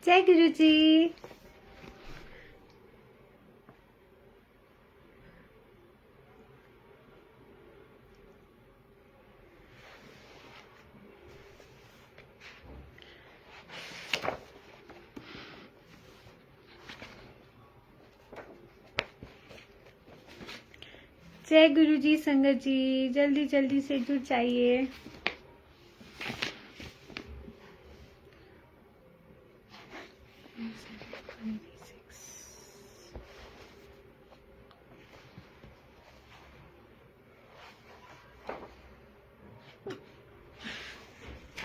जय गुरु जी। जय गुरु जी। संगत जी जल्दी जल्दी से जुड़ जाइए।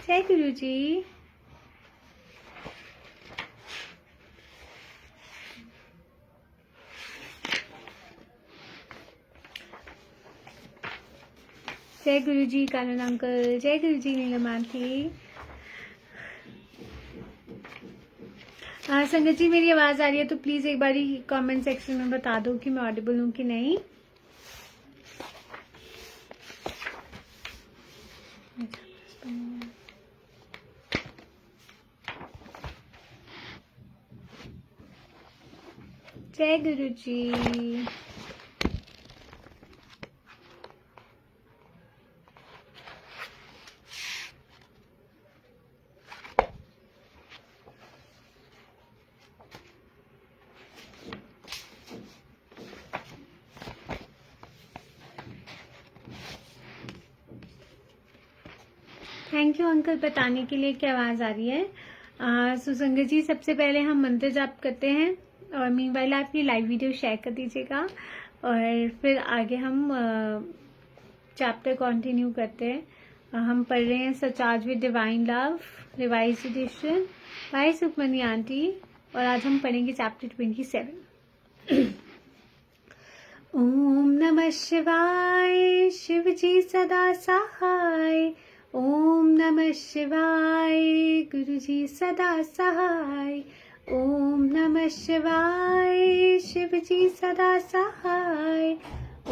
जय गुरु जी। जय गुरु जी कानन अंकल। जय गुरु जी नीलमांती। संगत जी मेरी आवाज आ रही है तो प्लीज एक बारी कमेंट सेक्शन में बता दो कि मैं ऑडिबल हूँ कि नहीं। जय गुरु जी। थैंक यू अंकल बताने के लिए क्या आवाज आ रही है। सुसंगत जी सबसे पहले हम मंत्र जाप करते हैं और मीनवाइल आप ये लाइव वीडियो शेयर कर दीजिएगा और फिर आगे हम चैप्टर कंटिन्यू करते हैं। हम पढ़ रहे हैं सचार्ज with divine love revise edition by Sukhmani aunty और आज हम पढ़ेंगे चैप्टर 27। ओम नमः शिवाय शिव जी सदा सहाय। ओम नमः शिवाय गुरु जी सदा सहाय। ओम नमः शिवाय शिव जी सदा सहाय।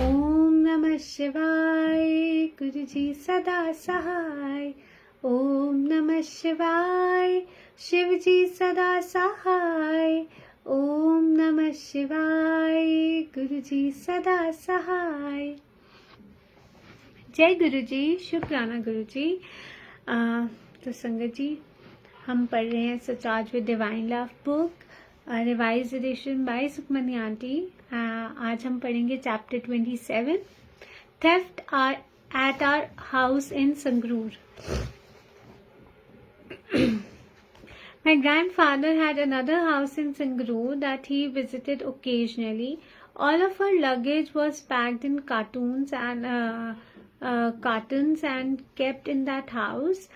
ओम नमः शिवाय गुरु जी सदा सहाय। ओम नमः शिवाय शिव जी सदा सहाय। ओम नमः शिवाय गुरु जी सदा सहाय। जय गुरु जी। शुक्राना गुरु जी। तो संगत जी हम पढ़ रहे हैं सचार्ज with divine love book revise edition by Sukhmani aunty. आज हम पढ़ेंगे chapter 27 theft at our house in Sangrur. My grandfather had another house in Sangrur that he visited occasionally. All of our luggage was packed in cartons and kept in that house.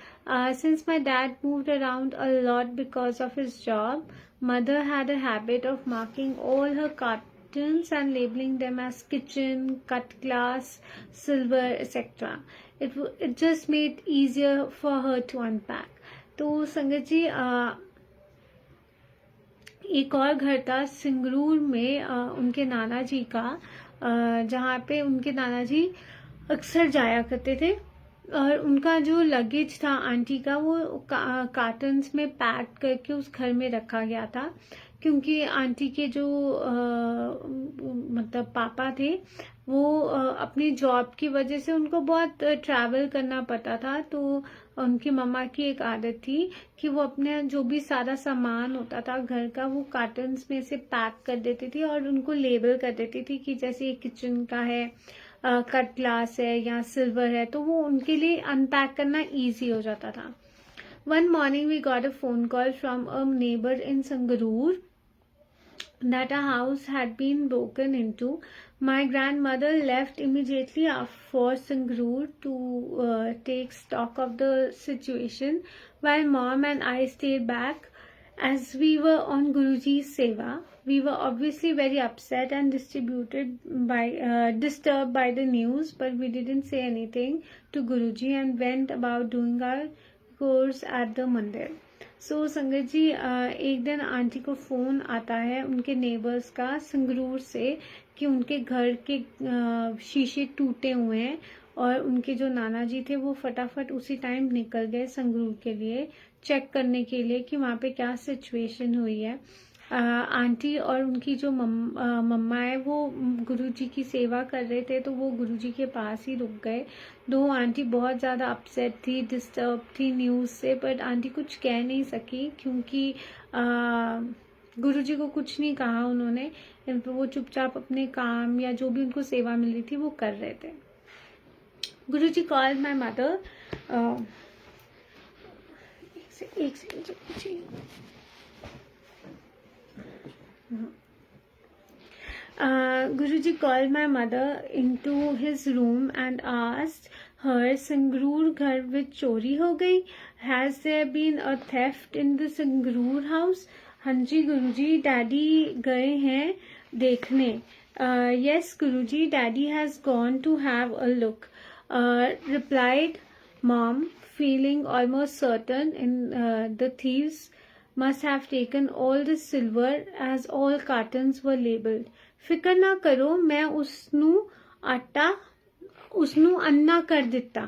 Since my dad moved around a lot because of his job, mother had a habit of marking all her cartons and labeling them as kitchen, cut glass, silver, etc. It just made easier for her to unpack. तो संगत जी एक और घर था सिंगरूर में उनके नाना जी का, जहाँ पे उनके नाना जी अक्सर जाया करते थे और उनका जो लगेज था आंटी का वो कार्टन्स में पैक करके उस घर में रखा गया था क्योंकि आंटी के जो मतलब पापा थे वो अपनी जॉब की वजह से उनको बहुत ट्रैवल करना पड़ता था। तो उनकी मम्मा की एक आदत थी कि वो अपने जो भी सारा सामान होता था घर का वो कार्टन्स में से पैक कर देती थी और उनको लेबल कर देती थी कि जैसे ये किचन का है, कट ग्लास है या सिल्वर है, तो वो उनके लिए अनपैक करना इजी हो जाता था। One morning we got a phone call from a neighbor in Sangarur that a house had been broken into. My grandmother left immediately for Sangrur to take stock of the situation, while mom and I stayed back as we were on Guruji's seva. We were obviously very upset and disturbed by the news, but we didn't say anything to Guruji and went about doing our course at the mandir. सो संगत जी एक दिन aunty को phone आता है उनके neighbours का संगरूर से कि उनके घर के शीशे टूटे हुए हैं और उनके जो नाना जी थे वो फटाफट उसी टाइम निकल गए संगरूर के लिए चेक करने के लिए कि वहाँ पे क्या सिचुएशन हुई है। आंटी और उनकी जो मम्मा है वो गुरुजी की सेवा कर रहे थे, तो वो गुरुजी के पास ही रुक गए। दो आंटी बहुत ज़्यादा अपसेट थी, डिस्टर्ब थी न्यूज़ से, बट आंटी कुछ कह नहीं सकी क्योंकि गुरुजी को कुछ नहीं कहा उन्होंने। वो चुपचाप अपने काम या जो भी उनको सेवा मिल रही थी वो कर रहे थे। गुरुजी कॉल्ड माय मदर, एक second. Guruji called my mother into his room and asked her, Sangrur ghar vich chori ho gayi? Has there been a theft in the Sangrur house? हाँ जी गुरुजी, डैडी गए हैं देखने. Yes Guruji, daddy has gone to have a look, replied mom, feeling almost certain the thieves must have taken all the silver as all cartons were labelled. ਫਿਕਰ ਨਾ ਕਰੋ, ਮੈਂ ਉਸਨੂੰ ਅੰਨਾ ਕਰ ਦਿੱਤਾ,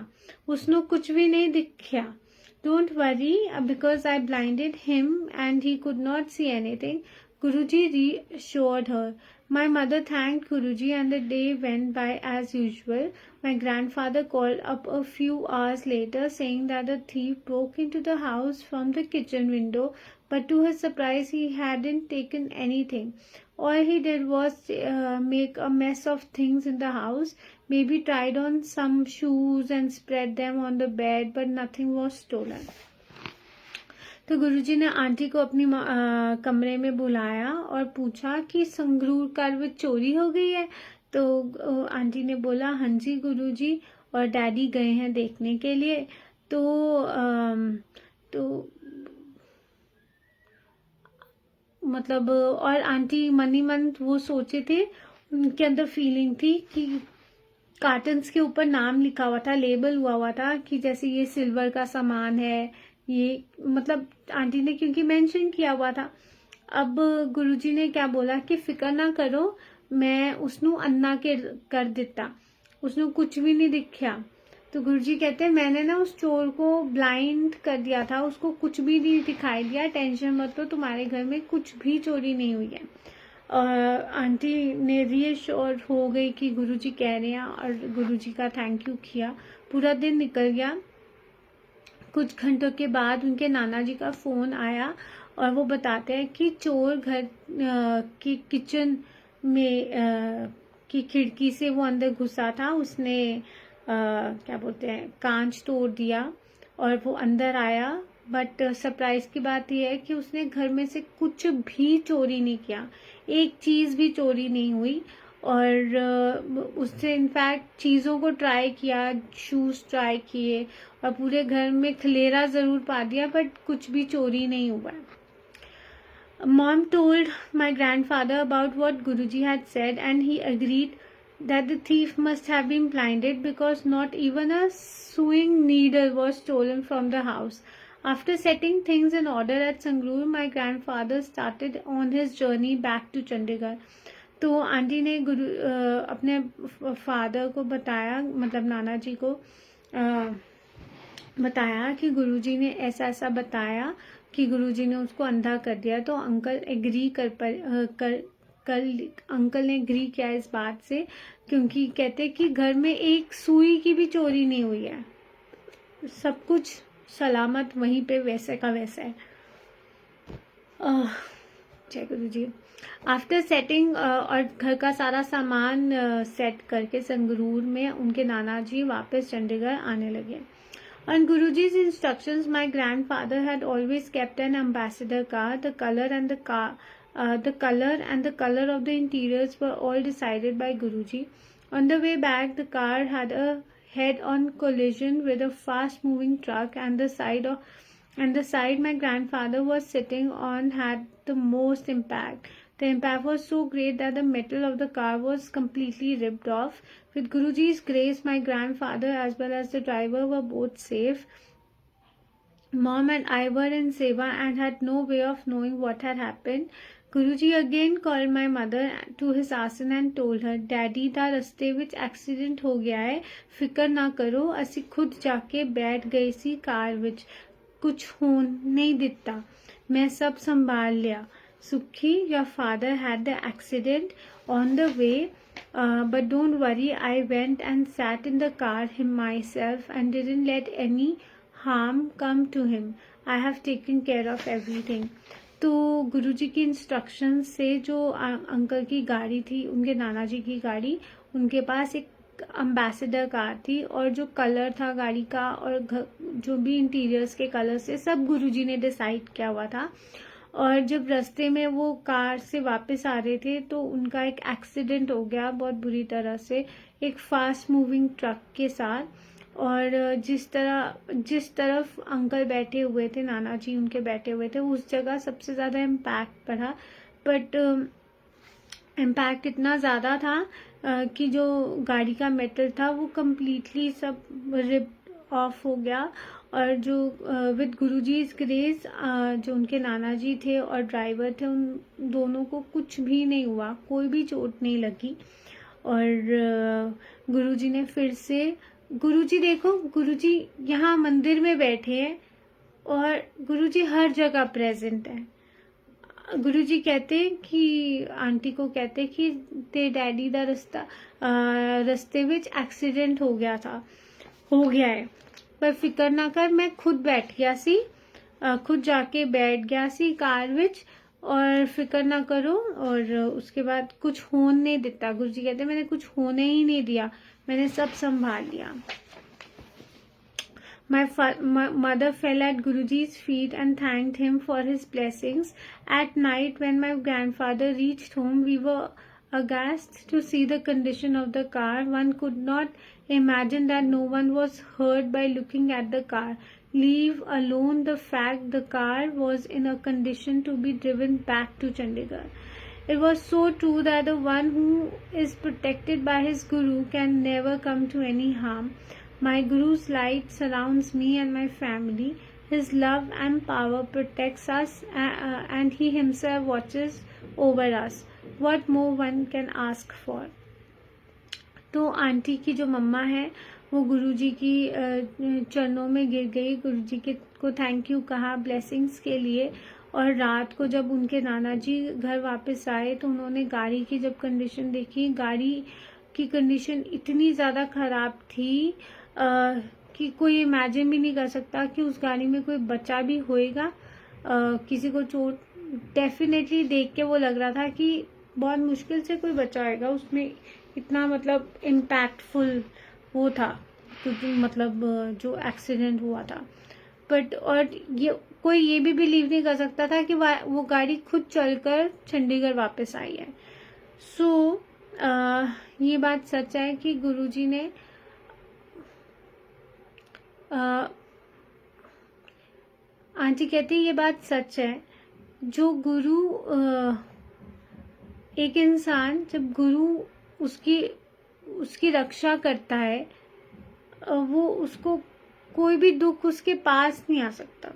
ਉਸਨੂੰ ਕੁਝ ਵੀ ਨਹੀਂ ਦਿਖਿਆ. Don't worry, because I blinded him and he could not see anything. Guruji reassured her. My mother thanked Guruji and the day went by as usual. My grandfather called up a few hours later saying that a thief broke into the house from the kitchen window, but to his surprise he hadn't taken anything. All he did was make a mess of things in the house, maybe tried on some shoes and spread them on the bed, but nothing was stolen. तो गुरुजी ने aunty को अपनी कमरे में बुलाया और पूछा कि संगरूर कार में चोरी हो गई है. तो आंटी ने बोला हाँ जी गुरुजी, और डैडी गए हैं देखने के लिए. तो मतलब और आंटी मन ही मन वो सोचे थे, उनके अंदर फीलिंग थी कि कार्टन्स के ऊपर नाम लिखा हुआ था, लेबल हुआ था कि जैसे ये सिल्वर का सामान है, ये मतलब आंटी ने क्योंकि मेंशन किया हुआ था. अब गुरुजी ने क्या बोला कि फिक्र ना करो, मैं उसनू अन्ना के कर दिता, उसनू कुछ भी नहीं दिखा. तो गुरुजी कहते हैं मैंने ना उस चोर को ब्लाइंड कर दिया था, उसको कुछ भी नहीं दिखाई दिया, टेंशन मत लो, तुम्हारे घर में कुछ भी चोरी नहीं हुई है. और आंटी ने रीअश्योर हो गई कि गुरुजी कह रहे हैं और गुरुजी का थैंक यू किया. पूरा दिन निकल गया. कुछ घंटों के बाद उनके नाना जी का फ़ोन आया और वो बताते हैं कि चोर घर की किचन में की खिड़की से वो अंदर घुसा था. उसने क्या बोलते हैं कांच तोड़ दिया और वो अंदर आया. बट सरप्राइज की बात यह है कि उसने घर में से कुछ भी चोरी नहीं किया, एक चीज़ भी चोरी नहीं हुई. और उससे इनफैक्ट चीज़ों को ट्राई किया, शूज़ ट्राई किए और पूरे घर में खलेरा ज़रूर पा दिया, बट कुछ भी चोरी नहीं हुआ. Mom told my grandfather about what Guruji had said and he agreed that the thief must have been blinded because not even a sewing needle was stolen from the house. After setting things in order at Sangrur, my grandfather started on his journey back to Chandigarh. तो aunty ने अपने father को बताया, मतलब नाना जी को बताया कि गुरुजी ने ऐसा ऐसा बताया कि गुरुजी ने उसको अंधा कर दिया. तो अंकल एग्री अंकल ने एग्री किया इस बात से, क्योंकि कहते कि घर में एक सुई की भी चोरी नहीं हुई है, सब कुछ सलामत वहीं पे वैसे का वैसा है. जय गुरु जी. आफ्टर सेटिंग और घर का सारा सामान सेट करके संगरूर में उनके नाना जी वापस चंडीगढ़ आने लगे. On Guruji's instructions, my grandfather had always kept an ambassador car. The color and the color of the interiors were all decided by Guruji. On the way back, the car had a head-on collision with a fast-moving truck, and the side my grandfather was sitting on had the most impact. The impact was so great that the metal of the car was completely ripped off. With Guruji's grace, my grandfather as well as the driver were both safe. Mom and I were in Seva and had no way of knowing what had happened. Guruji again called my mother to his आसन and told her, daddy ਦਾ ਰਸਤੇ ਵਿੱਚ accident ਹੋ ਗਿਆ ਹੈ, ਫਿਕਰ ਨਾ ਕਰੋ। ਅਸੀਂ ਖੁਦ ਜਾ ਕੇ ਬੈਠ ਗਏ ਸੀ ਕਾਰ ਵਿੱਚ, ਕੁਝ ਹੋਣ ਨਹੀਂ ਦਿੱਤਾ, मैं सब संभाल लिया। Sukhi, your father had the accident on the way, but don't worry, I went and sat in the car him myself and didn't let any harm come to him. I have taken care of everything. तो गुरुजी की instruction से जो uncle की गाड़ी थी, उनके नाना जी की गाड़ी, उनके पास एक अम्बेसडर कार थी और जो कलर था गाड़ी का और जो भी इंटीरियर्स के कलर से सब गुरुजी ने डिसाइड किया हुआ था। और जब रास्ते में वो कार से वापस आ रहे थे तो उनका एक एक्सीडेंट हो गया बहुत बुरी तरह से, एक फास्ट मूविंग ट्रक के साथ। और जिस तरफ अंकल बैठे हुए थे, नाना जी उनके बैठे हुए थे, उस जगह सबसे ज़्यादा इम्पैक्ट पड़ा। बट इम्पैक्ट इतना ज़्यादा था कि जो गाड़ी का मेटल था वो कम्प्लीटली सब रिप ऑफ हो गया। और जो विद गुरुजी's ग्रेस जो उनके नाना जी थे और ड्राइवर थे, उन दोनों को कुछ भी नहीं हुआ, कोई भी चोट नहीं लगी। और गुरुजी ने फिर से, गुरुजी देखो, गुरुजी यहाँ मंदिर में बैठे हैं और गुरुजी हर जगह प्रेजेंट है। गुरुजी कहते कि आंटी को कहते कि ते डैडी दा रस्ते विच एक्सीडेंट हो गया है, पर फिकर ना कर, मैं खुद बैठ गया सी, खुद जाके बैठ गया सी कार विच, और फिकर ना करो। और उसके बाद कुछ होने नहीं दिता। गुरुजी कहते मैंने कुछ होने ही नहीं दिया, मैंने सब संभाल लिया। My mother fell at Guruji's feet and thanked him for his blessings. At night, when my grandfather reached home, we were aghast to see the condition of the car. One could not imagine that no one was hurt by looking at the car, leave alone the fact the car was in a condition to be driven back to Chandigarh. It was so true that the one who is protected by his Guru can never come to any harm. My Guru's light surrounds me and my family. His love and power protects us, and he himself watches over us. What more one can ask for? तो aunty की जो मम्मा है वो गुरुजी की चरणों में गिर गई, गुरुजी को थैंक यू कहा ब्लेसिंग्स के लिए। और रात को जब उनके नाना जी घर वापस आए तो उन्होंने गाड़ी की जब कंडीशन देखी, गाड़ी की कंडीशन इतनी ज़्यादा ख़राब थी कि कोई इमेजिन भी नहीं कर सकता कि उस गाड़ी में कोई बच्चा भी होएगा। किसी को चोट डेफिनेटली देख के वो लग रहा था कि बहुत मुश्किल से कोई बच्चा आएगा, उसमें इतना मतलब इम्पैक्टफुल वो था, मतलब जो एक्सीडेंट हुआ था। बट और कोई ये भी बिलीव नहीं कर सकता था कि वो गाड़ी खुद चलकर चंडीगढ़ वापस आई है। सो ये बात सच है कि गुरुजी ने आंटी कहती ये बात सच है, जो गुरु एक इंसान जब गुरु उसकी रक्षा करता है, वो उसको कोई भी दुख उसके पास नहीं आ सकता।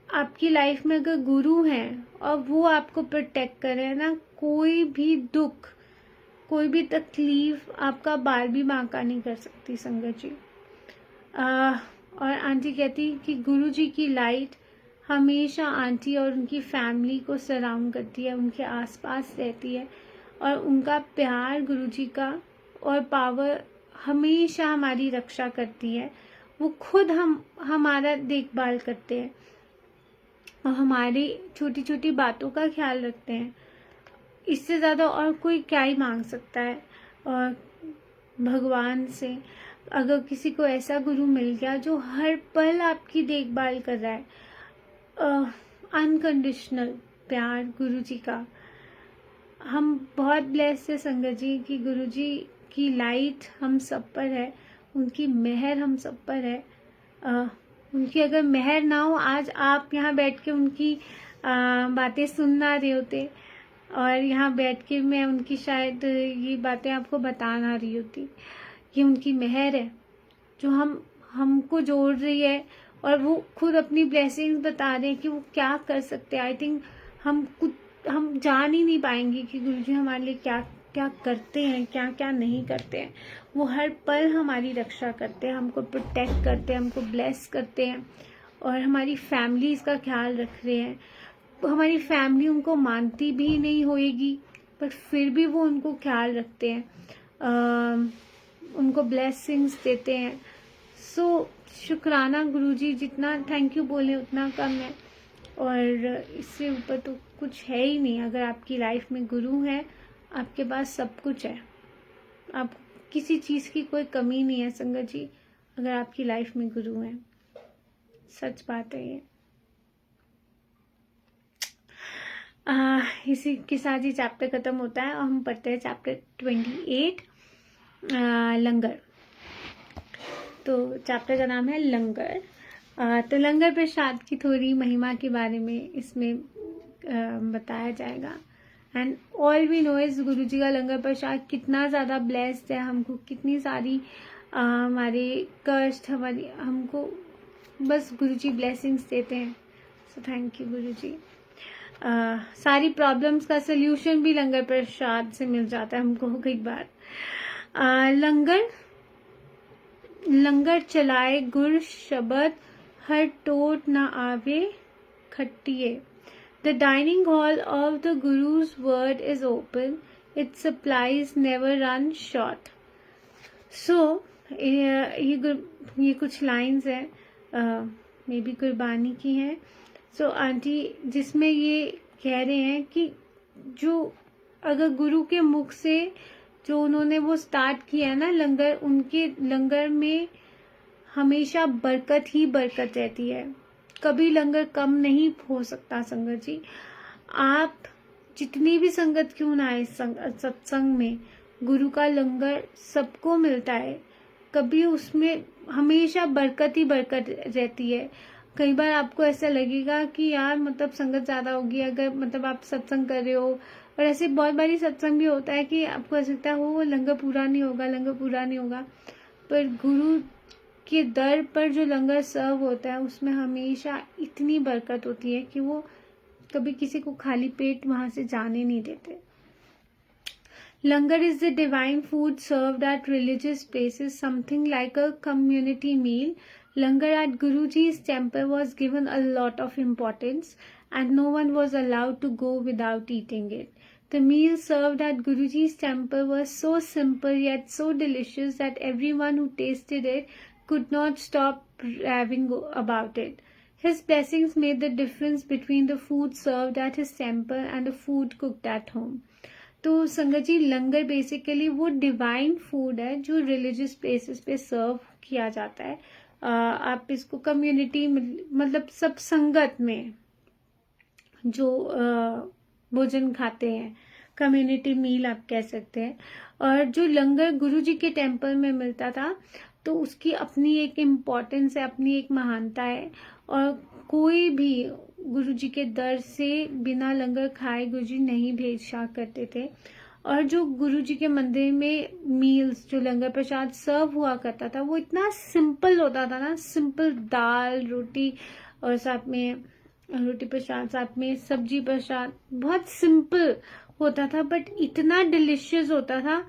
आपकी लाइफ में अगर गुरु हैं और वो आपको प्रोटेक्ट कर रहे हैं ना, कोई भी दुख, कोई भी तकलीफ आपका बाल भी बांका नहीं कर सकती संगत जी। और आंटी कहती कि गुरुजी की लाइट हमेशा आंटी और उनकी फैमिली को सराउंड करती है, उनके आसपास रहती है, और उनका प्यार गुरुजी का और पावर हमेशा हमारी रक्षा करती है। वो खुद हमारा देखभाल करते हैं और हमारी छोटी छोटी बातों का ख्याल रखते हैं। इससे ज़्यादा और कोई क्या ही मांग सकता है। और भगवान से अगर किसी को ऐसा गुरु मिल गया जो हर पल आपकी देखभाल कर रहा है, अनकंडीशनल प्यार गुरुजी का, हम बहुत ब्लेस्ड है संगत जी कि गुरुजी की लाइट हम सब पर है, उनकी मेहर हम सब पर है। उनकी अगर मेहर ना हो, आज आप यहाँ बैठ के उनकी बातें सुन ना रहे होते, और यहाँ बैठ के मैं उनकी शायद ये बातें आपको बता ना रही होती। ये उनकी मेहर है जो हमको जोड़ रही है, और वो खुद अपनी ब्लेसिंग्स बता रहे हैं कि वो क्या कर सकते हैं। आई थिंक हम हम जान ही नहीं पाएंगे कि गुरुजी हमारे लिए क्या क्या करते हैं, क्या क्या नहीं करते हैं। वो हर पल हमारी रक्षा करते हैं, हमको प्रोटेक्ट करते हैं, हमको ब्लेस करते हैं और हमारी फैमिलीज़ का ख्याल रख रहे हैं। हमारी फैमिली उनको मानती भी नहीं होएगी, पर फिर भी वो उनको ख्याल रखते हैं, उनको ब्लेसिंग्स देते हैं। सो शुक्राना गुरुजी, जितना थैंक यू बोले उतना कम है, और इससे ऊपर तो कुछ है ही नहीं। अगर आपकी लाइफ में गुरु है, आपके पास सब कुछ है, आप किसी चीज़ की कोई कमी नहीं है संगत जी, अगर आपकी लाइफ में गुरु है। सच बात है ये। इसी के साथ ही चैप्टर खत्म होता है और हम पढ़ते हैं चैप्टर 28 लंगर। तो चैप्टर का नाम है लंगर। तो लंगर प्रसाद की थोड़ी महिमा के बारे में इसमें बताया जाएगा। And all we know is Guru ji का लंगर प्रसाद कितना ज़्यादा ब्लेस्ड है, हमको कितनी सारी हमारे कष्ट हमको बस गुरु जी ब्लेसिंग्स देते हैं। सो थैंक यू गुरु जी। सारी प्रॉब्लम्स का सल्यूशन भी लंगर प्रसाद से मिल जाता है हमको कई बार। लंगर चलाए गुर शब्द, हर टोट न आवे खट्टिए। The dining hall of the Guru's word is open, its supplies never run short. So ये कुछ लाइंस है, मे बी कुर्बानी की हैं। सो आंटी जिसमें ये कह रहे हैं कि जो अगर गुरु के मुख से जो उन्होंने वो स्टार्ट किया ना लंगर, उनके लंगर में हमेशा बरकत ही बरकत रहती है, कभी लंगर कम नहीं हो सकता संगत जी। आप जितनी भी संगत क्यों ना आए सत्संग में, गुरु का लंगर सबको मिलता है, कभी उसमें हमेशा बरकत ही बरकत रहती है। कई बार आपको ऐसा लगेगा कि यार मतलब संगत ज़्यादा होगी, अगर मतलब आप सत्संग कर रहे हो, और ऐसे बहुत बारी सत्संग भी होता है कि आपको ऐसा लगता है वो लंगर पूरा नहीं होगा, लंगर पूरा नहीं होगा, पर गुरु के दर पर जो लंगर सर्व होता है उसमें हमेशा इतनी बरकत होती है कि वो कभी किसी को खाली पेट वहाँ से जाने नहीं देते। Langar is the divine food served at religious places, something like a community meal. Langar at Guruji's temple was given a lot of importance, and no one was allowed to go without eating it. The meal served at Guruji's temple was so simple yet so delicious that everyone who tasted it could not stop raving about it. His blessings made the difference between the food served at his temple and the food cooked at home. तो संगत जी लंगर basically वो divine food है जो religious places पे सर्व किया जाता है। आप इसको कम्युनिटी मतलब सब संगत में जो भोजन खाते हैं, कम्युनिटी मील आप कह सकते हैं। और जो लंगर गुरु जी के टेम्पल में मिलता था तो उसकी अपनी एक इम्पोर्टेंस है, अपनी एक महानता है, और कोई भी गुरु जी के दर से बिना लंगर खाए गुरु जी नहीं भेजा करते थे। और जो गुरु जी के मंदिर में मील्स जो लंगर प्रसाद सर्व हुआ करता था वो इतना सिंपल होता था ना, सिंपल दाल रोटी और साथ में रोटी प्रसाद, साथ में सब्जी प्रसाद, बहुत सिंपल होता था बट इतना डिलिशियस होता था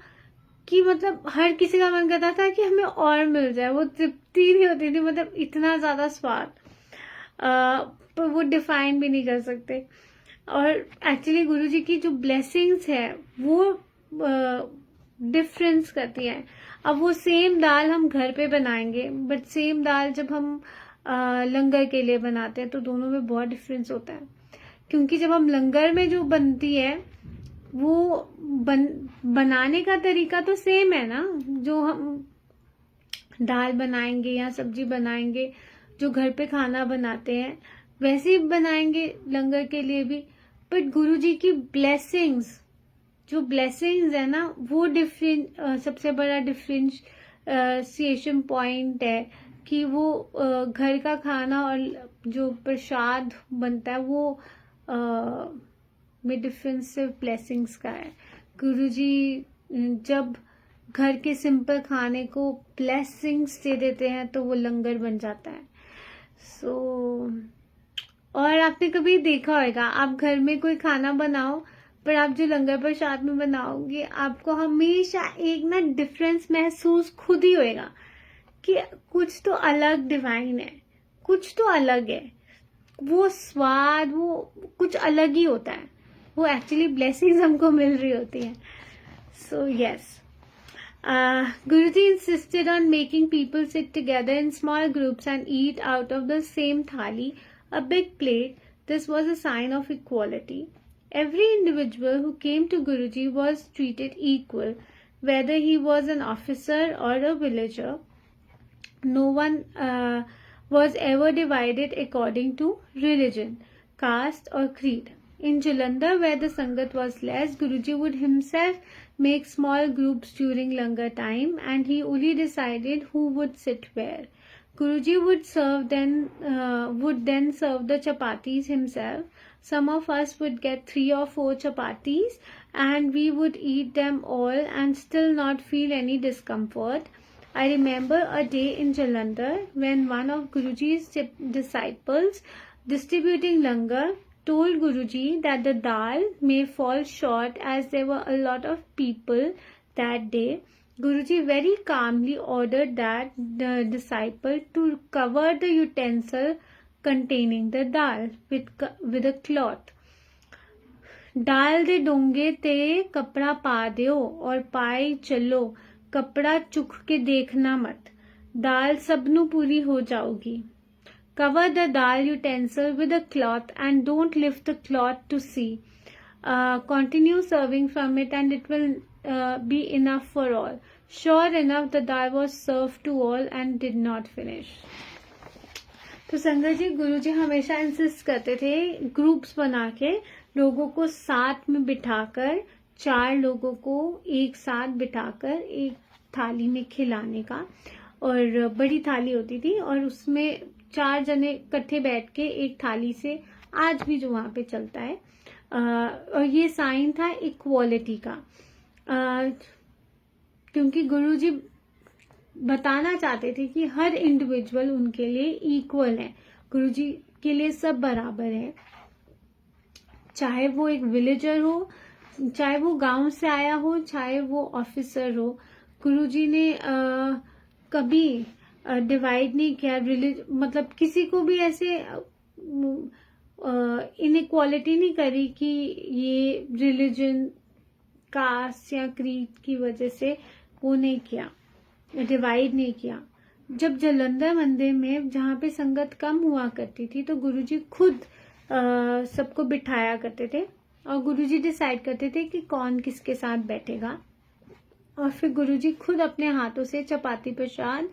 कि मतलब हर किसी का मन करता था कि हमें और मिल जाए, वो तृप्ति नहीं होती थी, मतलब इतना ज़्यादा स्वाद पर वो डिफाइन भी नहीं कर सकते। और एक्चुअली गुरुजी की जो ब्लेसिंग्स है वो डिफरेंस करती है। अब वो सेम दाल हम घर पे बनाएंगे बट सेम दाल जब हम लंगर के लिए बनाते हैं तो दोनों में बहुत डिफरेंस होता है, क्योंकि जब हम लंगर में जो बनती है वो बनाने का तरीका तो सेम है ना, जो हम दाल बनाएंगे या सब्जी बनाएंगे जो घर पे खाना बनाते हैं वैसे ही बनाएंगे लंगर के लिए भी। बट गुरुजी की ब्लेसिंग्स जो ब्लेसिंग्स है ना वो सबसे बड़ा डिफरेंशिएशन पॉइंट है कि वो घर का खाना और जो प्रसाद बनता है वो में डिफरेंसिव ब्लेसिंग्स का है। गुरुजी जब घर के सिंपल खाने को ब्लेसिंग्स दे देते हैं तो वो लंगर बन जाता है। सो और आपने कभी देखा होगा, आप घर में कोई खाना बनाओ, पर आप जो लंगर प्रसाद में बनाओगे, आपको हमेशा एक ना डिफरेंस महसूस खुद ही होएगा कि कुछ तो अलग डिवाइन है, कुछ तो अलग है। वो स्वाद, वो कुछ अलग ही होता है। वो एक्चुअली ब्लेसिंग्स हमको मिल रही होती है। So yes, Guruji insisted on making people sit together in small groups and eat out of the same thali, a big plate. This was a sign of equality. Every individual who came to Guruji was treated equal, whether he was an officer or a villager. No one was ever divided according to religion, caste, or creed. In Jalandhar, where the Sangat was less, Guruji would himself make small groups during Langar time, and he only decided who would sit where. Guruji would then serve the chapatis himself. Some of us would get 3 or 4 chapatis, and we would eat them all and still not feel any discomfort. I remember a day in Jalandhar when one of Guruji's disciples distributing langar told Guruji that the dal may fall short as there were a lot of people that day. Guruji very calmly ordered that the disciple to cover the utensil containing the dal with a cloth. डाल दे डोंगे ते कपड़ा पा दियो और पाए चलो, कपड़ा चुक के देखना मत, दाल सबनू पूरी हो जाओगी. Cover the dal utensil with a cloth and don't lift the cloth to see. Continue serving from it and it will be enough for all. Sure enough, the dal was served to all and did not finish. तो संगत जी, गुरु जी हमेशा insist करते थे groups बना के लोगों को साथ में बिठाकर, 4 लोगों को एक साथ बिठाकर एक थाली में खिलाने का. और बड़ी थाली होती थी और उसमें 4 जने इकट्ठे बैठ के एक थाली से, आज भी जो वहाँ पे चलता है. और ये साइन था इक्वालिटी का, क्योंकि गुरुजी बताना चाहते थे कि हर इंडिविजुअल उनके लिए इक्वल है. गुरुजी के लिए सब बराबर है, चाहे वो एक विलेजर हो, चाहे वो गांव से आया हो, चाहे वो ऑफिसर हो. गुरुजी ने कभी डिवाइड नहीं किया मतलब किसी को भी ऐसे इनइक्वालिटी नहीं करी कि ये रिलीजन, कास्ट या क्रीड की वजह से वो नहीं किया, डिवाइड नहीं किया. जब जालंधर मंदिर में जहाँ पे संगत कम हुआ करती थी तो गुरुजी खुद सबको बिठाया करते थे और गुरुजी डिसाइड करते थे कि कौन किसके साथ बैठेगा. और फिर गुरुजी खुद अपने हाथों से चपाती प्रसाद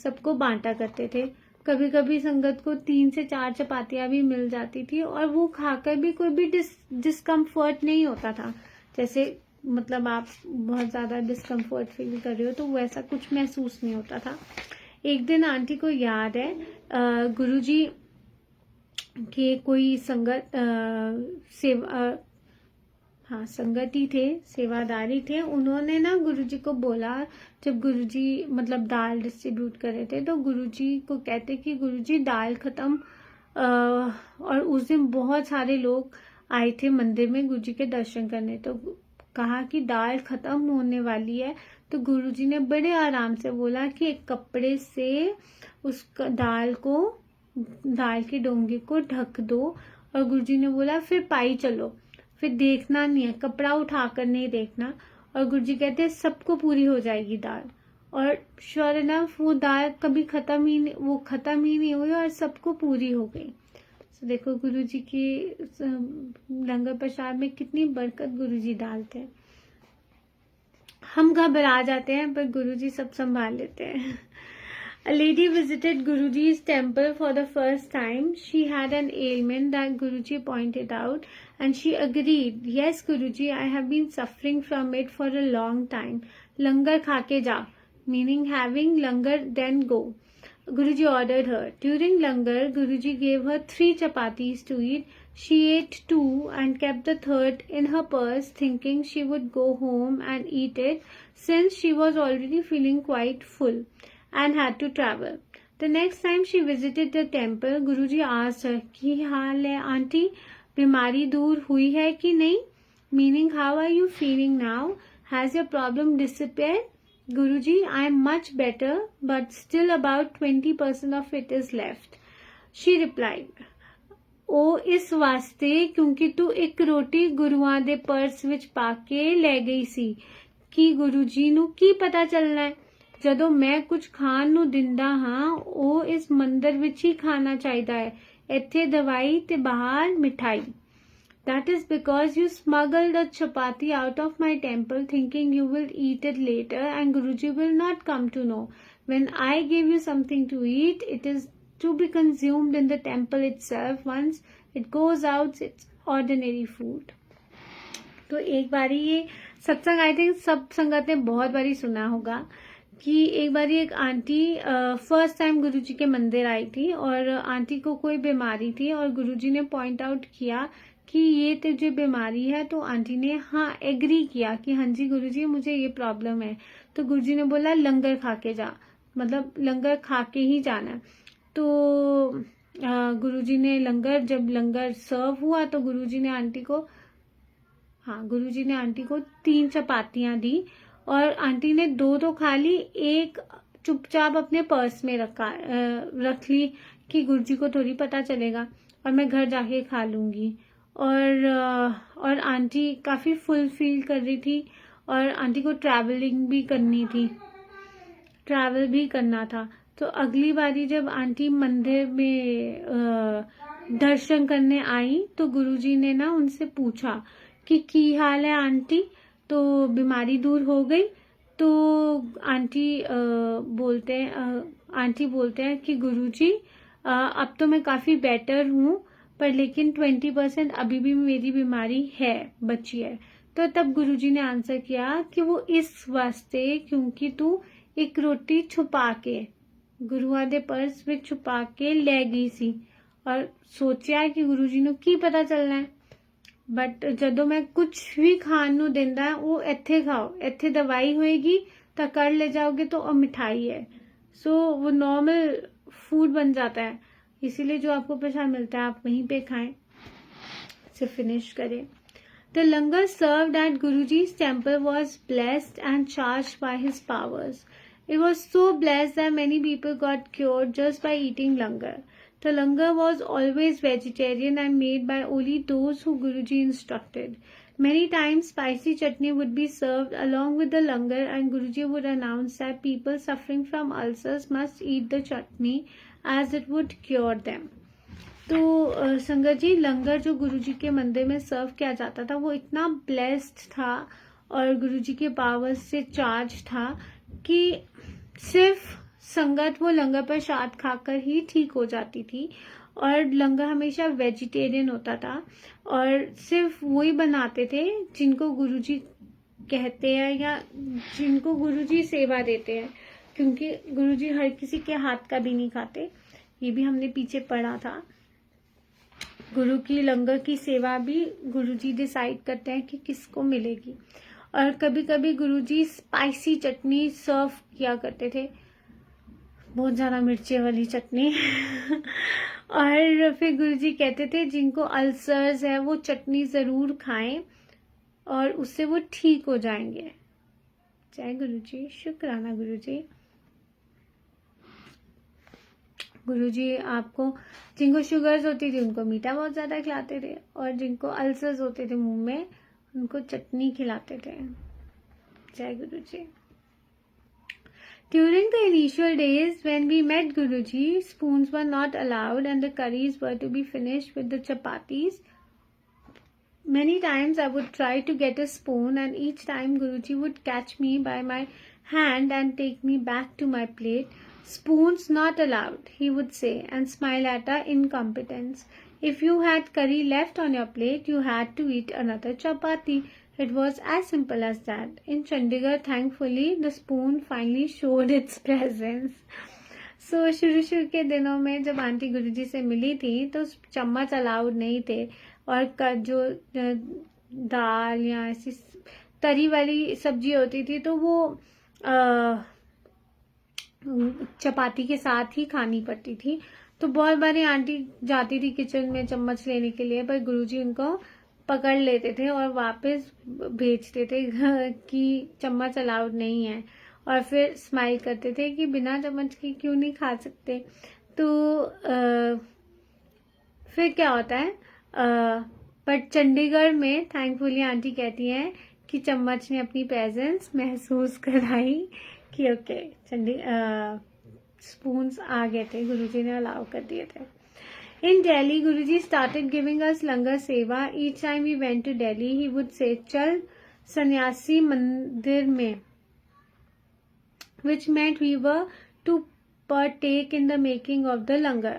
सबको बांटा करते थे. कभी कभी संगत को 3 से 4 चपातियां भी मिल जाती थी और वो खाकर भी कोई भी डिस्कम्फर्ट नहीं होता था. जैसे मतलब आप बहुत ज्यादा डिस्कम्फर्ट फील कर रहे हो तो वैसा कुछ महसूस नहीं होता था. एक दिन आंटी को याद है गुरुजी के कोई संगत संगती थे, सेवादारी थे, उन्होंने ना गुरुजी को बोला, जब गुरुजी मतलब दाल डिस्ट्रीब्यूट कर रहे थे तो गुरुजी को कहते कि गुरुजी दाल खत्म. और उस दिन बहुत सारे लोग आए थे मंदिर में गुरुजी के दर्शन करने, तो कहा कि दाल खत्म होने वाली है. तो गुरुजी ने बड़े आराम से बोला कि एक कपड़े से उस दाल के डोंगे को ढक दो. और गुरुजी ने बोला फिर पाई चलो, फिर देखना नहीं है, कपड़ा उठाकर नहीं देखना. और गुरुजी कहते हैं सबको पूरी हो जाएगी दाल. और श्योर इनफ वो दाल कभी खत्म ही नहीं हुई और सबको पूरी हो गई. तो देखो गुरुजी की लंगर प्रसाद में कितनी बरकत गुरुजी डालते हैं. हम घबरा जाते हैं पर गुरुजी सब संभाल लेते हैं. A lady visited Guruji's temple for the first time. She had an ailment that Guruji pointed out and she agreed. Yes, Guruji, I have been suffering from it for a long time. Langar khake ja, meaning having langar then go. Guruji ordered her. During langar, Guruji gave her 3 chapatis to eat. She ate 2 and kept the third in her purse, thinking she would go home and eat it since she was already feeling quite full and had to travel. The next time she visited the temple, Guruji asked her, "की हाल है aunty? बीमारी दूर हुई है कि नहीं? Meaning, how are you feeling now? Has your problem disappeared?" "Guruji, I am much better, but still about 20% of it is left," she replied. "ਉਹ ਇਸ ਵਾਸਤੇ ਕਿਉਂਕਿ ਤੂੰ ਇੱਕ ਰੋਟੀ ਗੁਰੂਆਂ ਦੇ ਪਰਸ ਵਿੱਚ ਪਾ ਕੇ ਲੈ ਗਈ ਸੀ ਕਿ ਗੁਰੂ ਜੀ ਨੂੰ ਕੀ ਪਤਾ ਚੱਲਣਾ ਹੈ? ਜਦੋਂ ਮੈਂ ਕੁਝ ਖਾਣ ਨੂੰ ਦਿੰਦਾ ਹਾਂ ਉਹ ਇਸ ਮੰਦਰ ਵਿੱਚ ਹੀ ਖਾਣਾ ਚਾਹੀਦਾ ਹੈ, ਇੱਥੇ ਦਵਾਈ ਤੇ ਬਾਹਰ ਮਿਠਾਈ। That is because you smuggled a chapati out of my temple thinking you will eat it later and Guruji will not come to know. When I give you something to eat, it is to be consumed in the temple itself. Once it goes out, it's ordinary food." तो एक बारी ये सत्संग I think सब संगत ने बहुत बारी सुना होगा कि एक बारी एक आंटी फर्स्ट टाइम गुरुजी के मंदिर आई थी और आंटी को कोई बीमारी थी और गुरुजी ने पॉइंट आउट किया कि ये तुझे बीमारी है, तो आंटी ने हाँ एग्री किया कि हाँ जी गुरुजी मुझे ये प्रॉब्लम है। तो गुरुजी ने बोला लंगर खा के जा, मतलब लंगर खा के ही जाना। तो गुरुजी ने जब लंगर सर्व हुआ तो गुरुजी ने आंटी को 3 चपातियां दी और आंटी ने 2 खा ली, एक चुपचाप अपने पर्स में रख ली कि गुरुजी को थोड़ी पता चलेगा और मैं घर जाके खा लूंगी। और आंटी काफ़ी फुल फील कर रही थी और आंटी को ट्रैवल भी करना था। तो अगली बारी जब आंटी मंदिर में दर्शन करने आई तो गुरुजी ने ना उनसे पूछा कि की हाल है आंटी, तो बीमारी दूर हो गई? तो आंटी बोलते हैं कि गुरुजी अब तो मैं काफ़ी बेटर हूँ, पर लेकिन 20% अभी भी मेरी बीमारी बची है। तो तब गुरुजी ने आंसर किया कि वो इस वास्ते क्योंकि तू एक रोटी छुपा के गुरुआ दे पर्स में छुपा के ले गई सी और सोचा कि गुरुजी ਨੂੰ ਕੀ ਪਤਾ ਚੱਲਣਾ ਹੈ। बट ਜਦੋਂ मैं कुछ भी खान ਨੂੰ ਦਿੰਦਾ ਹੈ ਉਹ ਇੱਥੇ ਖਾਓ, ਇੱਥੇ दवाई होएगी तो कर ले जाओगे तो और मिठाई है। सो वो नॉर्मल फूड बन जाता है, इसीलिए जो आपको प्रसाद मिलता है आप वहीं पे खाएं। से फिनिश करें। The langar served at Guruji's temple was blessed and charged by his powers. It was so blessed that many people got cured just by eating langar. The langar was always vegetarian and made by only those who Guruji instructed. Many times spicy chutney would be served along with the langar and Guruji would announce that people suffering from ulcers must eat the chutney as it would cure them. तो संगत जी लंगर जो गुरुजी के मंदिर में सर्व किया जाता था वो इतना ब्लेस्ड था और गुरुजी के पावर्स से चार्ज था कि सिर्फ संगत वो लंगर प्रसाद खाकर ही ठीक हो जाती थी। और लंगर हमेशा वेजिटेरियन होता था और सिर्फ वही बनाते थे जिनको गुरुजी कहते हैं या जिनको गुरुजी सेवा देते हैं, क्योंकि गुरुजी हर किसी के हाथ का भी नहीं खाते। ये भी हमने पीछे पढ़ा था। गुरु की लंगर की सेवा भी गुरुजी डिसाइड करते हैं कि किसको मिलेगी। और कभी कभी गुरुजी स्पाइसी चटनी सर्व किया करते थे, बहुत ज़्यादा मिर्ची वाली चटनी और फिर गुरुजी कहते थे जिनको अल्सर्स है वो चटनी ज़रूर खाएं और उससे वो ठीक हो जाएंगे। जय गुरुजी, शुक्राना गुरुजी। गुरुजी आपको जिनको शुगर्स होती थी उनको मीठा बहुत ज़्यादा खिलाते थे और जिनको अल्सर्स होते थे मुंह में उनको चटनी खिलाते थे। जय गुरुजी। During the initial days when we met Guruji, spoons were not allowed and the curries were to be finished with the chapatis. Many times I would try to get a spoon and each time Guruji would catch me by my hand and take me back to my plate. "Spoons not allowed," he would say and smile at our incompetence. If you had curry left on your plate, you had to eat another chapati. It was as simple as that. In Chandigarh, thankfully, the spoon finally showed its presence. So, शुरू के दिनों में जब aunty गुरुजी से मिली थी तो चम्मच allowed नहीं थे और जो दाल या ऐसी तरी वाली सब्जी होती थी तो वो चपाती के साथ ही खानी पड़ती थी। तो बहुत बारी आंटी जाती थी किचन में चम्मच लेने के लिए, पर गुरुजी उनको पकड़ लेते थे और वापस भेजते थे कि चम्मच अलाउड नहीं है, और फिर स्माइल करते थे कि बिना चम्मच के क्यों नहीं खा सकते। तो फिर क्या होता है, पर चंडीगढ़ में थैंकफुली आंटी कहती हैं कि चम्मच ने अपनी प्रेजेंस महसूस कराई कि ओके स्पून्स आ गए थे, गुरुजी ने अलाउ कर दिए थे। In Delhi, Guruji started giving us langar seva. Each time we went to Delhi, he would say, "Chal sannyasi mandir mein," which meant we were to partake in the making of the langar.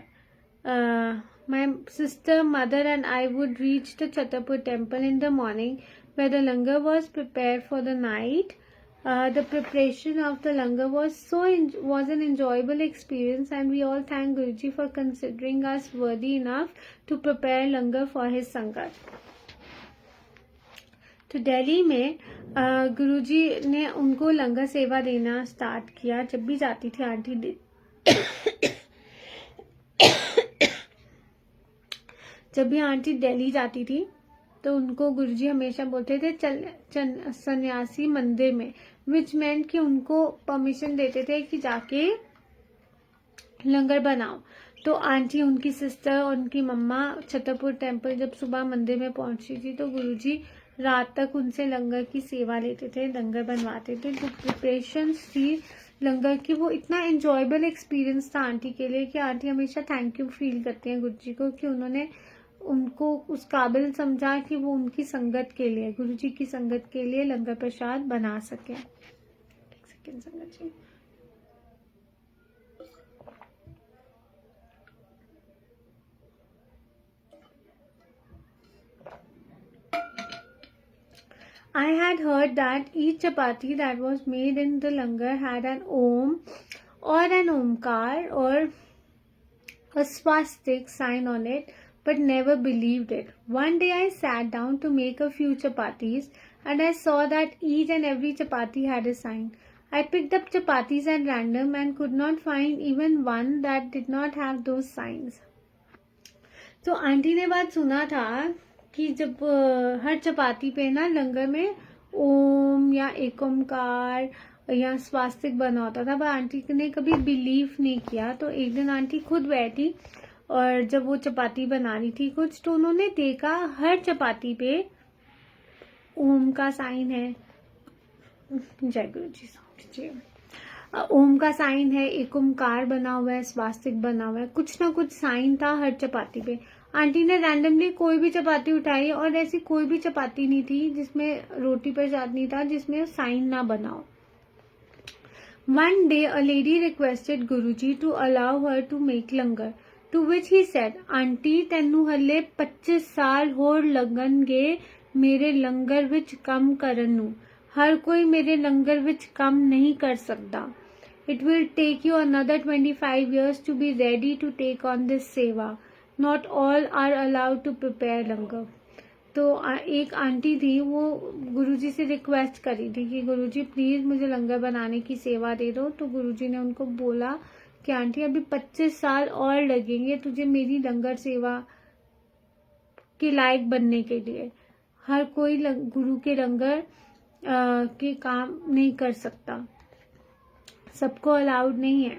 My sister, mother, and I would reach the Chhatarpur temple in the morning, where the langar was prepared for the night. The preparation of the langar was an enjoyable experience, and we all thank Guruji for considering us worthy enough to prepare langar for his sangat. तो दिल्ली में गुरुजी ने उनको लंगर सेवा देना start किया। जब भी जाती थी आंटी जब भी आंटी दिल्ली जाती थी तो उनको गुरुजी हमेशा बोलते थे चल सन्यासी मंदिर में, विच मेंट कि उनको परमिशन देते थे कि जाके लंगर बनाओ। तो आंटी, उनकी सिस्टर और उनकी मम्मा छतरपुर टेम्पल जब सुबह मंदिर में पहुंची थी तो गुरुजी रात तक उनसे लंगर की सेवा लेते थे, लंगर बनवाते थे। जो प्रिपरेशन थी लंगर की वो इतना एंजॉयबल एक्सपीरियंस था आंटी के लिए कि आंटी हमेशा थैंक यू फील करती हैं गुरुजी को कि उन्होंने उनको उस काबिल समझा कि वो उनकी संगत के लिए, गुरुजी की संगत के लिए लंगर प्रसाद बना सके। एक सेकेंड संगत जी। I had heard that each chapati that was made in the langar had an om or an omkar or a swastik sign on it, but never believed it. One day I sat down to make a few chapatis and I saw that each and every chapati had a sign. I picked up chapatis at random and could not find even one that did not have those signs. तो aunty ने बात सुना था कि जब हर चपाती पे ना लंगर में ओम या एक ओमकार या स्वास्तिक बना होता था, पर आंटी ने कभी बिलीव नहीं किया। तो एक दिन आंटी खुद बैठी और जब वो चपाती बना रही थी कुछ, तो उन्होंने देखा हर चपाती पे ओम का साइन है। जय गुरु जी। ओम का साइन है, एक ओमकार बना हुआ है, स्वास्तिक बना हुआ है, कुछ ना कुछ साइन था हर चपाती पे। आंटी ने रैंडमली कोई भी चपाती उठाई और ऐसी कोई भी चपाती नहीं थी जिसमें रोटी प्रसाद नहीं था जिसमें साइन ना बनाओ। One day a lady requested Guruji to allow her to make langar, to which he said, "aunty तैनू हले 25 साल होर लगनगे मेरे लंगर विच कम करन नू, हर कोई मेरे लंगर विच कम नहीं कर सकता। It will take you another 25 years to be ready to take on this seva. Not all are allowed to prepare langar." तो एक आंटी थी, वो गुरुजी से रिक्वेस्ट करी थी कि गुरुजी प्लीज मुझे लंगर बनाने की सेवा दे दो। तो गुरुजी ने उनको बोला कि आंटी अभी 25 साल और लगेंगे तुझे मेरी लंगर सेवा के लायक बनने के लिए। हर कोई गुरु के लंगर के काम नहीं कर सकता, सबको अलाउड नहीं है।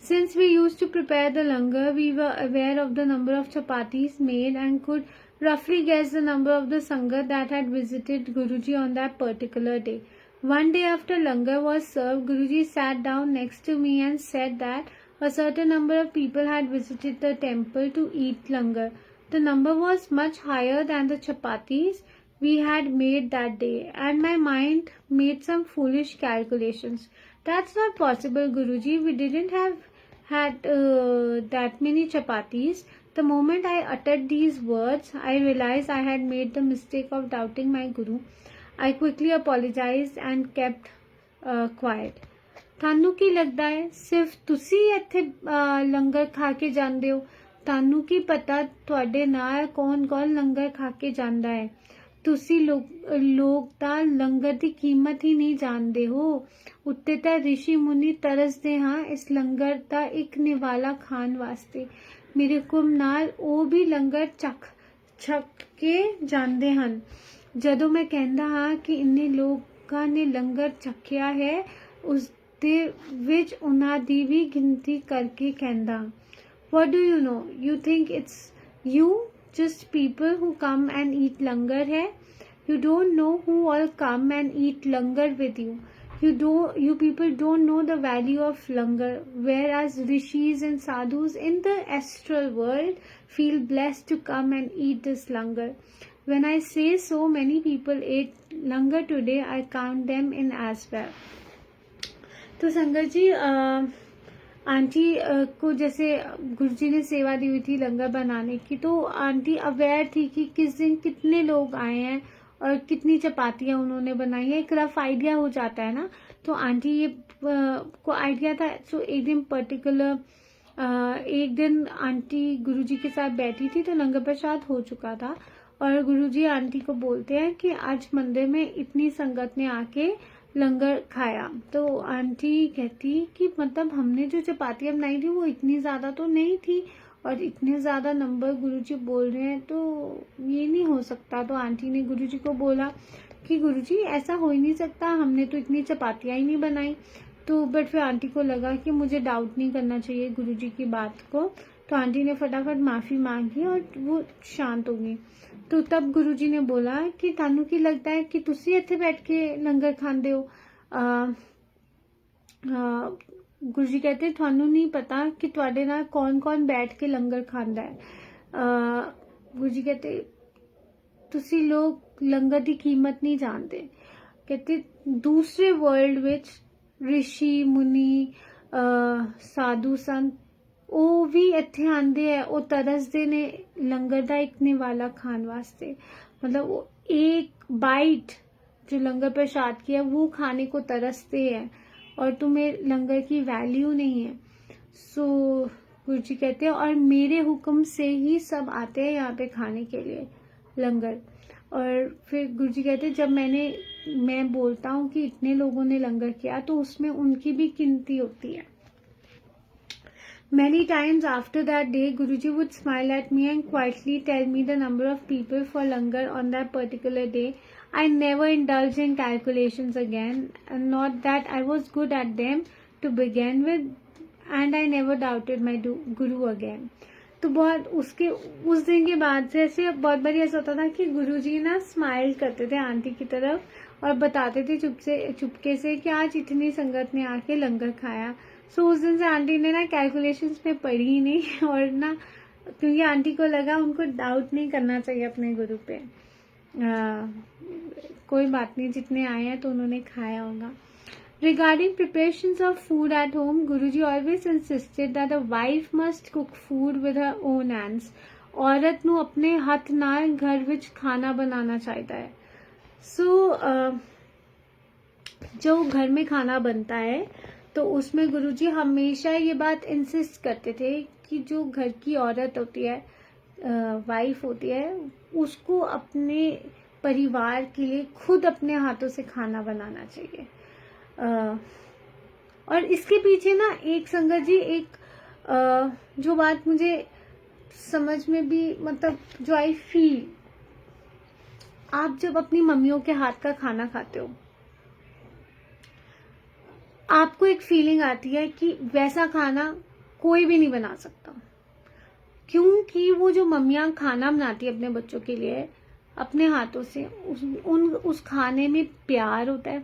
Since we used to prepare the langar, we were aware of the number of chapatis made and could roughly guess the number of the sangat that had visited Guruji on that particular day. One day after langar was served, Guruji sat down next to me and said that a certain number of people had visited the temple to eat langar. The number was much higher than the chapatis we had made that day, and my mind made some foolish calculations. That's not possible, Guruji. We didn't have had that many chapatis. The moment I uttered these words, I realized I had made the mistake of doubting my Guru. I quickly apologized and kept quiet. थानू की लगता है सिर्फ तुसी इत्थे लंगर खा के जांदे हो? थानू की पता तुहाडे नाल कौन कौन लंगर खा के जांदा है? ਤੁਸੀਂ ਲੋਕ ਤਾਂ ਲੰਗਰ ਦੀ ਕੀਮਤ ਹੀ ਨਹੀਂ ਜਾਣਦੇ ਹੋ। ਉੱਤੇ ਤਾਂ ਰਿਸ਼ੀ ਮੁਨੀ ਤਰਸਦੇ ਹਾਂ ਇਸ ਲੰਗਰ ਦਾ ਇੱਕ ਨਿਵਾਲਾ ਖਾਣ ਵਾਸਤੇ। ਮੇਰੇ ਹੁਕਮ ਨਾਲ ਉਹ ਵੀ ਲੰਗਰ ਛਕ ਕੇ ਜਾਂਦੇ ਹਨ। ਜਦੋਂ ਮੈਂ ਕਹਿੰਦਾ ਹਾਂ ਕਿ ਇੰਨੇ ਲੋਕਾਂ ਨੇ ਲੰਗਰ ਛਕਿਆ ਹੈ, ਉਸ ਦੇ ਵਿੱਚ ਉਹਨਾਂ ਦੀ ਵੀ ਗਿਣਤੀ ਕਰਕੇ ਕਹਿੰਦਾ, what do you know? You think it's you, just people who come and eat langar hai? You don't know who all come and eat langar with you. You people don't know the value of langar, whereas rishis and sadhus in the astral world feel blessed to come and eat this langar. When I say so many people ate langar today, I count them in as well. तो संगत जी aunty को जैसे गुरुजी ने सेवा दी हुई थी लंगर बनाने की, तो आंटी अवेयर थी कि किस दिन कितने लोग आए हैं और कितनी चपातियां उन्होंने बनाई है। एक रफ आइडिया हो जाता है ना, तो आंटी ये को आइडिया था। सो एक दिन पर्टिकुलर एक दिन आंटी गुरुजी के साथ बैठी थी, तो लंगर प्रसाद हो चुका था और गुरुजी आंटी को बोलते हैं कि आज मंदिर में इतनी संगत ने आके लंगर खाया। तो आंटी कहती कि मतलब हमने जो चपातियाँ बनाई थी वो इतनी ज़्यादा तो नहीं थी और इतने ज़्यादा नंबर गुरुजी बोल रहे हैं, तो ये नहीं हो सकता। तो आंटी ने गुरुजी को बोला कि गुरुजी ऐसा हो ही नहीं सकता, हमने तो इतनी चपातियाँ ही नहीं बनाई। तो बट फिर आंटी को लगा कि मुझे डाउट नहीं करना चाहिए गुरुजी की बात को, तो आंटी ने फटाफट माफ़ी मांगी और वो शांत हो गई। तो तब गुरुजी ने बोला कि थानू की लगता है कि तुसी इत्थे बैठ के लंगर खांदे हो? गुरुजी कहते थानू नहीं पता कि तुहाडे नाल कौन कौन बैठ के लंगर खांदा है। गुरुजी कहते तुसी लोग लंगर की कीमत नहीं जानते। कहते दूसरे वर्ल्ड विच ऋषि मुनि साधु संत ਉਹ ਵੀ ਇੱਥੇ आंदे है, वो तरसते ने लंगर का एक निवाला खान वास्ते। मतलब वो एक बाइट जो लंगर प्रसाद की है वो खाने को तरसते हैं और तुम्हें लंगर की वैल्यू नहीं है। सो गुरुजी कहते हैं और मेरे हुक्म से ही सब आते हैं यहाँ पे खाने के लिए लंगर। और फिर गुरुजी कहते हैं जब मैं बोलता हूँ कि इतने लोगों ने लंगर किया, तो उसमें उनकी भी गिनती होती है। Many times after that day, Guruji would smile at me and quietly tell me the number of people for langar on that particular day. I never indulged in calculations again, and not that I was good at them to begin with, and I never doubted my Guru again. तो बहुत उसके उस दिन के बाद से ऐसे बहुत बार ऐसा होता था कि गुरुजी ना स्माइल करते थे आंटी की तरफ और बताते थे चुपके से कि आज इतनी संगत ने आके लंगर खाया। सो उस दिन से आंटी ने ना कैलकुलेशंस पे पढ़ी ही नहीं, और ना क्योंकि आंटी को लगा उनको डाउट नहीं करना चाहिए अपने गुरु पे। कोई बात नहीं, जितने आए हैं तो उन्होंने खाया होगा। Regarding preparations of food at home, Guruji always insisted that a wife must cook food with her own hands. औरत ਨੂੰ अपने हथ नाल घर विच खाना बनाना चाहिए है। जो घर में खाना बनता है तो उसमें गुरुजी हमेशा ये बात इंसिस्ट करते थे कि जो घर की औरत होती है, वाइफ होती है, उसको अपने परिवार के लिए खुद अपने हाथों से खाना बनाना चाहिए। और इसके पीछे ना एक संगत जी जो बात मुझे समझ में भी, मतलब जो आई फील, आप जब अपनी मम्मियों के हाथ का खाना खाते हो, आपको एक फीलिंग आती है कि वैसा खाना कोई भी नहीं बना सकता, क्योंकि वो जो मम्मियाँ खाना बनाती है अपने बच्चों के लिए अपने हाथों से, उस खाने में प्यार होता है,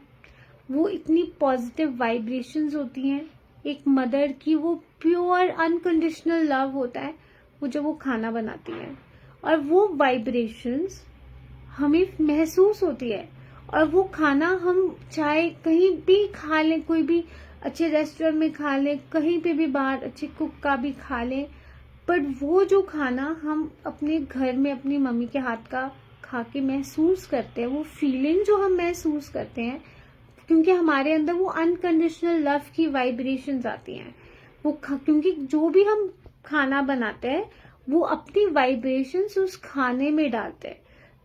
वो इतनी पॉजिटिव वाइब्रेशंस होती हैं, एक मदर की वो प्योर अनकंडीशनल लव होता है वो जब वो खाना बनाती है, और वो वाइब्रेशंस हमें महसूस होती है। और वो खाना हम चाहे कहीं भी खा लें, कोई भी अच्छे रेस्टोरेंट में खा लें, कहीं पे भी बाहर अच्छे कुक का भी खा लें, बट वो जो खाना हम अपने घर में अपनी मम्मी के हाथ का खा के महसूस करते हैं, वो फीलिंग जो हम महसूस करते हैं, क्योंकि हमारे अंदर वो अनकंडीशनल लव की वाइब्रेशंस आती हैं। क्योंकि जो भी हम खाना बनाते हैं वो अपनी वाइब्रेशंस उस खाने में डालते हैं,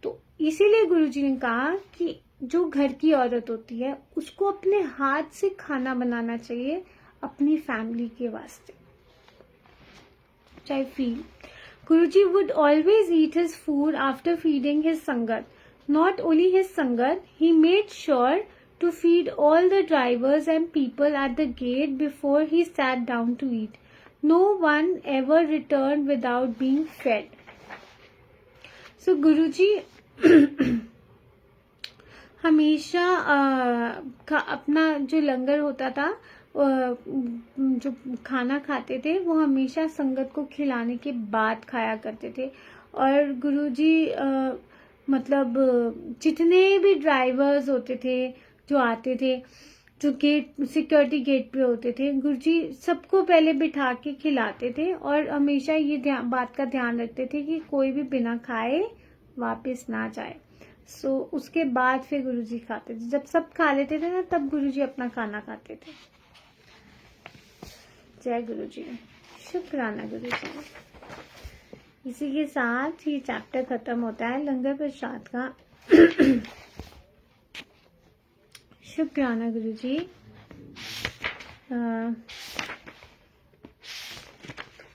तो इसीलिए गुरुजी ने कहा कि जो घर की औरत होती है उसको अपने हाथ से खाना बनाना चाहिए अपनी फैमिली के वास्ते. I feel Guruji would always eat his food after feeding his sangat. Not only his sangat, he made sure to feed all the drivers and people at the gate before he sat down to eat. No one ever returned without being fed. So Guruji हमेशा अपना जो लंगर होता था, जो खाना खाते थे वो हमेशा संगत को खिलाने के बाद खाया करते थे. और गुरुजी मतलब जितने भी ड्राइवर्स होते थे जो आते थे, जो गेट सिक्योरिटी गेट पे होते थे, गुरुजी सबको पहले बिठा के खिलाते थे और हमेशा ये बात का ध्यान रखते थे कि कोई भी बिना खाए वापस ना जाए. उसके बाद फिर गुरुजी खाते थे. जब सब खा लेते थे ना तब गुरुजी अपना खाना खाते थे. जय गुरुजी, शुक्राना गुरुजी. इसी के साथ ये चैप्टर खत्म होता है लंगर प्रसाद का. शुक्राना गुरुजी.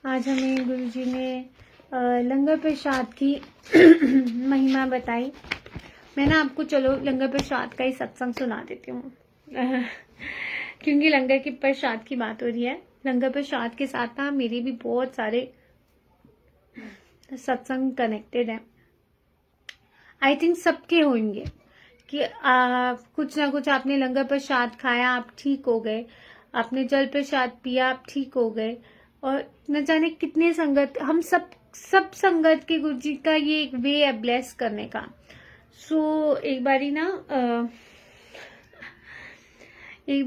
आज हमें गुरुजी ने लंगर प्रसाद की महिमा बताई. मैं ना आपको चलो लंगर प्रसाद का ही सत्संग सुना देती हूँ क्योंकि लंगर की प्रसाद की बात हो रही है. लंगर प्रसाद के साथ ना मेरे भी बहुत सारे सत्संग कनेक्टेड हैं. आई थिंक सबके होंगे कि कुछ ना कुछ आपने लंगर प्रसाद खाया, आप ठीक हो गए. आपने जल प्रसाद पिया, आप ठीक हो गए. और न जाने कितने संगत, हम सब संगत के गुरुजी का ये एक वे है ब्लेस करने का. एक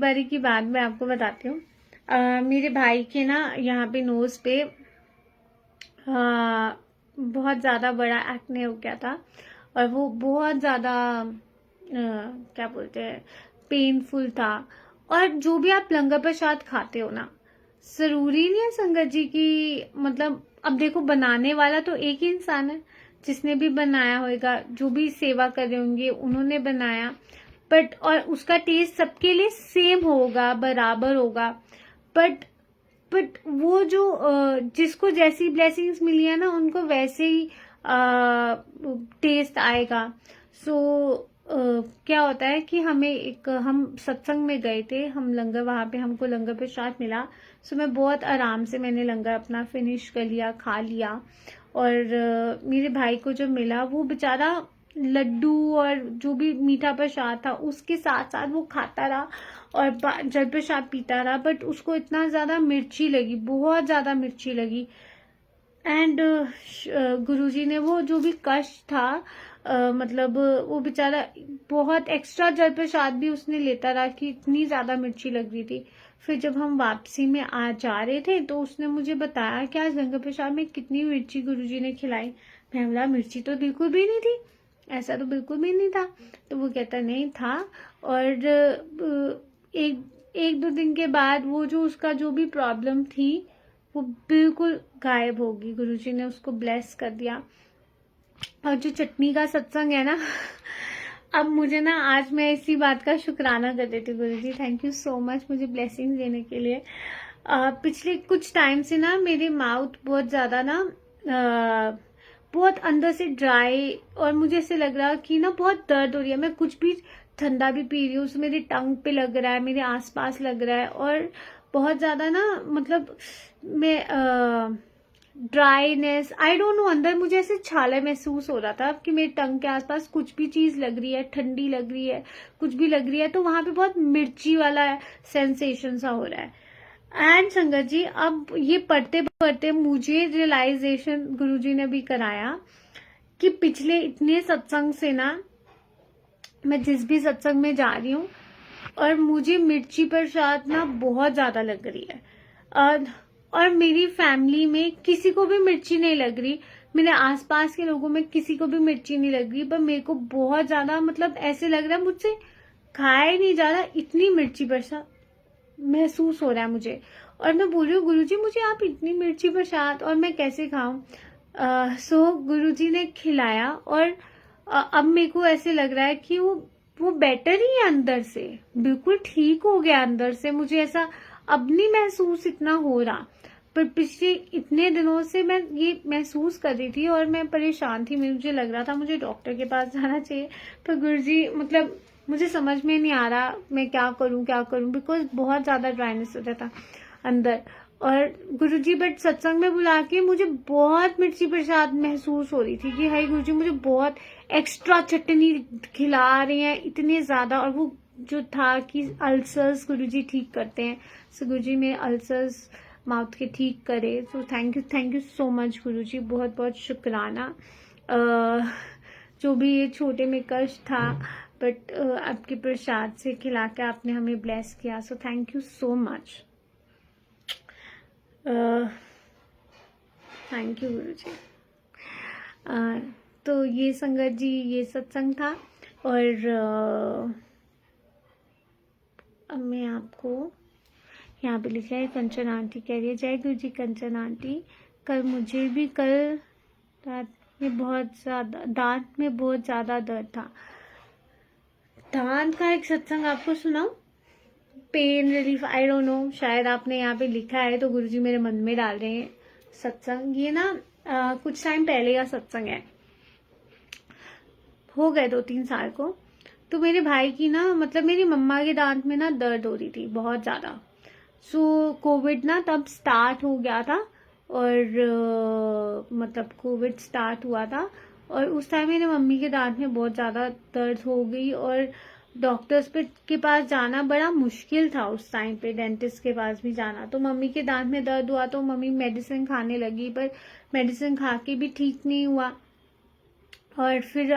बारी की बात मैं आपको बताती हूँ. मेरे भाई के ना यहाँ पे नोज पे बहुत ज़्यादा बड़ा एक्ने हो गया था और वो बहुत ज़्यादा क्या बोलते हैं पेनफुल था. और जो भी आप लंगर प्रसाद खाते हो ना, जरूरी नहीं है संगत जी की, मतलब अब देखो बनाने वाला तो एक ही इंसान है, जिसने भी बनाया होगा, जो भी सेवा कर रहे होंगे उन्होंने बनाया, बट और उसका टेस्ट सबके लिए सेम होगा, बराबर होगा. बट वो जो जिसको जैसी ब्लेसिंग्स मिली है ना उनको वैसे ही टेस्ट आएगा. क्या होता है कि हम सत्संग में गए थे, हम लंगर, वहां पे हमको लंगर प्रसाद मिला. मैं बहुत आराम से मैंने लंगर अपना फिनिश कर लिया, खा लिया. और मेरे भाई को जो मिला वो बेचारा लड्डू और जो भी मीठा प्रसाद था उसके साथ साथ वो खाता रहा और जल प्रसाद पीता रहा. बट उसको इतना ज़्यादा मिर्ची लगी, बहुत ज़्यादा मिर्ची लगी. एंड गुरुजी ने वो जो भी कष्ट था, मतलब वो बेचारा बहुत एक्स्ट्रा जल प्रसाद भी उसने लेता रहा कि इतनी ज़्यादा मिर्ची लग रही थी. फिर जब हम वापसी में जा रहे थे तो उसने मुझे बताया कि आज लंगर प्रसाद में कितनी मिर्ची गुरुजी ने खिलाई. मैं बोला मिर्ची तो बिल्कुल भी नहीं थी, ऐसा तो बिल्कुल भी नहीं था. तो वो कहता नहीं था. और एक दो दिन के बाद वो जो उसका जो भी प्रॉब्लम थी वो बिल्कुल गायब होगी. गुरुजी ने उसको ब्लेस कर दिया. और जो चटनी का सत्संग है ना अब मुझे ना आज मैं इसी बात का शुक्राना कर देती हूँ. गुरुजी थैंक यू सो मच मुझे ब्लेसिंग देने के लिए. पिछले कुछ टाइम से ना मेरे माउथ बहुत ज़्यादा ना बहुत अंदर से ड्राई और मुझे ऐसे लग रहा कि ना बहुत दर्द हो रही है. मैं कुछ भी ठंडा भी पी रही हूँ तो मेरे टंग पे लग रहा है, मेरे आसपास लग रहा है. और बहुत ज़्यादा ना मतलब मैं ड्राईनेस, आई डोंट नो, अंदर मुझे ऐसे छाले महसूस हो रहा था कि मेरे टंग के आसपास कुछ भी चीज़ लग रही है, ठंडी लग रही है, कुछ भी लग रही है, तो वहाँ पे बहुत मिर्ची वाला सेंसेशन सा हो रहा है. एंड संगत जी अब ये पढ़ते पढ़ते मुझे रियलाइजेशन गुरुजी ने भी कराया कि पिछले इतने सत्संग से ना, मैं जिस भी सत्संग में जा रही हूँ और मुझे मिर्ची प्रसाद ना बहुत ज़्यादा लग रही है. और मेरी फैमिली में किसी को भी मिर्ची नहीं लग रही, मेरे आसपास के लोगों में किसी को भी मिर्ची नहीं लग रही, पर मेरे को बहुत ज़्यादा मतलब ऐसे लग रहा है मुझसे खाया ही नहीं जा रहा, इतनी मिर्ची प्रसाद महसूस हो रहा है मुझे. और मैं बोल रही हूँ गुरुजी मुझे आप इतनी मिर्ची प्रसाद और मैं कैसे खाऊं. गुरुजी ने खिलाया और अब मेरे को ऐसे लग रहा है कि वो बेटर ही है अंदर से, बिल्कुल ठीक हो गया अंदर से। मुझे ऐसा अब नहीं महसूस इतना हो रहा, पर पिछले इतने दिनों से मैं ये महसूस कर रही थी और मैं परेशान थी। मुझे लग रहा था मुझे डॉक्टर के पास जाना चाहिए, पर गुरुजी मतलब मुझे समझ में नहीं आ रहा मैं क्या करूं, बिकॉज बहुत ज्यादा ड्राइनेस हो जाता अंदर। और गुरुजी बट सत्संग में बुला के मुझे बहुत मिर्ची प्रसाद महसूस हो रही थी कि हाय गुरुजी मुझे बहुत एक्स्ट्रा चटनी खिला रहे हैं इतने ज्यादा। और वो जो था कि अल्सर्स गुरुजी ठीक करते हैं, सो गुरुजी मेरे अल्सर्स माउथ के ठीक करे। So thank you so much Guruji, बहुत बहुत शुक्राना। जो भी ये छोटे में कष्ट था, बट आपके प्रसाद से खिला के आपने हमें ब्लेस किया, so thank you so much. Thank you Guruji. तो ये संगत जी ये सत्संग था। और अब मैं आपको यहाँ पे लिखा है, कंचन आंटी कह रही है जय गुरु जी। कंचन आंटी कल मुझे भी कल रात में दांत में बहुत ज़्यादा दर्द था। दांत का एक सत्संग आपको सुनाऊं, pain relief, I don't know, शायद आपने यहाँ पे लिखा है तो गुरुजी मेरे मन में डाल रहे हैं सत्संग। ये ना कुछ टाइम पहले का सत्संग है, हो गए 2-3 साल को। तो मेरे भाई की ना मतलब मेरी मम्मा के दांत में ना दर्द हो रही थी बहुत ज़्यादा। सो कोविड ना तब स्टार्ट हो गया था, और मतलब कोविड स्टार्ट हुआ था और उस टाइम मेरे मम्मी के दांत में बहुत ज़्यादा दर्द हो गई और डॉक्टर्स के पास जाना बड़ा मुश्किल था उस टाइम पे, डेंटिस्ट के पास भी जाना। तो मम्मी के दांत में दर्द हुआ तो मम्मी मेडिसिन खाने लगी, पर मेडिसिन खा के भी ठीक नहीं हुआ। और फिर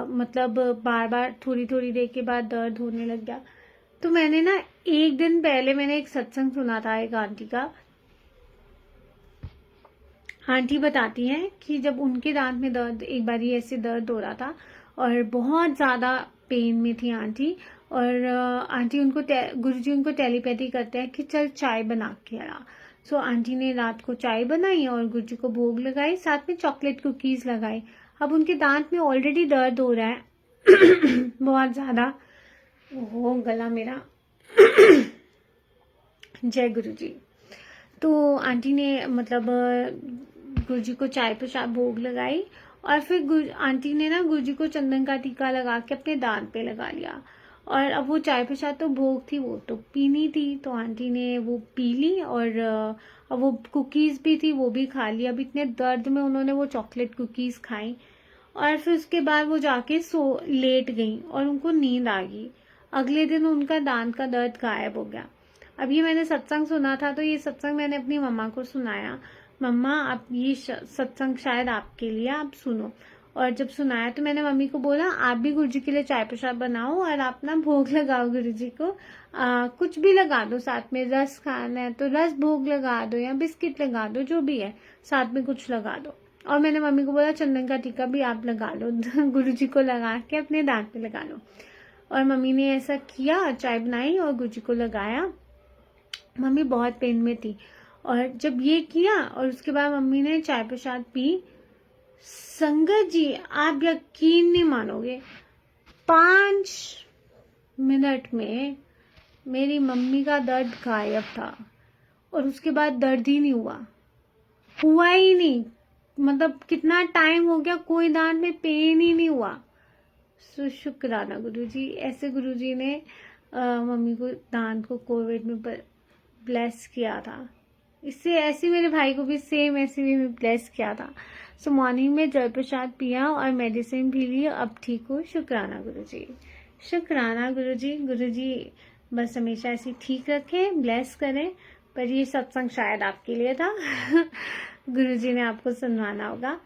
मतलब बार बार थोड़ी थोड़ी देर के बाद दर्द होने लग गया। तो मैंने ना एक दिन पहले मैंने एक सत्संग सुना था एक आंटी का। आंटी बताती हैं कि जब उनके दांत में दर्द, एक बार ही ऐसे दर्द हो रहा था और बहुत ज़्यादा पेन में थी आंटी। और आंटी उनको गुरुजी उनको टेलीपैथी करते हैं कि चल चाय बना के आ। सो आंटी ने रात को चाय बनाई और गुरुजी को भोग लगाई, साथ में चॉकलेट कुकीज लगाई। अब उनके दांत में ऑलरेडी दर्द हो रहा है बहुत ज़्यादा। ओहो गला मेरा जय गुरुजी। तो आंटी ने मतलब गुरुजी को चाय प्रसाद भोग लगाई और फिर आंटी ने ना गुरुजी को चंदन का टीका लगा के अपने दांत पे लगा लिया। और अब वो चाय प्रसाद तो भोग थी, वो तो पीनी थी, तो आंटी ने वो पी ली। और अब वो कुकीज़ भी थी वो भी खा ली। अब इतने दर्द में उन्होंने वो चॉकलेट कुकीज़ खाई और फिर उसके बाद वो जाके लेट गई और उनको नींद आ गई। अगले दिन उनका दांत का दर्द गायब हो गया। अब ये मैंने सत्संग सुना था, तो ये सत्संग मैंने अपनी मम्मा को सुनाया, मम्मा आप ये सत्संग शायद आपके लिए, आप सुनो। और जब सुनाया तो मैंने मम्मी को बोला आप भी गुरुजी के लिए चाय प्रसाद बनाओ और आप ना भोग लगाओ गुरुजी को, कुछ भी लगा दो, साथ में रस खाना है तो रस भोग लगा दो या बिस्किट लगा दो, जो भी है साथ में कुछ लगा दो। और मैंने मम्मी को बोला चंदन का टीका भी आप लगा लो गुरुजी को लगा के अपने दांत पे लगा लो। और मम्मी ने ऐसा किया, चाय बनाई और गुरुजी को लगाया। मम्मी बहुत पेन में थी और जब ये किया और उसके बाद मम्मी ने चाय प्रसाद पी, संगत जी आप यकीन नहीं मानोगे, 5 मिनट में मेरी मम्मी का दर्द गायब था और उसके बाद दर्द ही नहीं हुआ ही नहीं। मतलब कितना टाइम हो गया कोई दांत में पेन ही नहीं हुआ। सो शुक्राना गुरुजी, ऐसे गुरुजी ने मम्मी को दांत को कोविड में ब्लेस किया था। इससे ऐसे मेरे भाई को भी सेम ऐसे भी ब्लेस किया था। सो मॉर्निंग में जल प्रसाद पिया और मेडिसिन भी ली, अब ठीक हो। शुक्राना गुरुजी, शुक्राना गुरुजी। गुरुजी बस हमेशा ऐसे ठीक रखें, ब्लेस करें। पर ये सत्संग शायद आपके लिए था गुरुजी ने आपको सुनवाना होगा।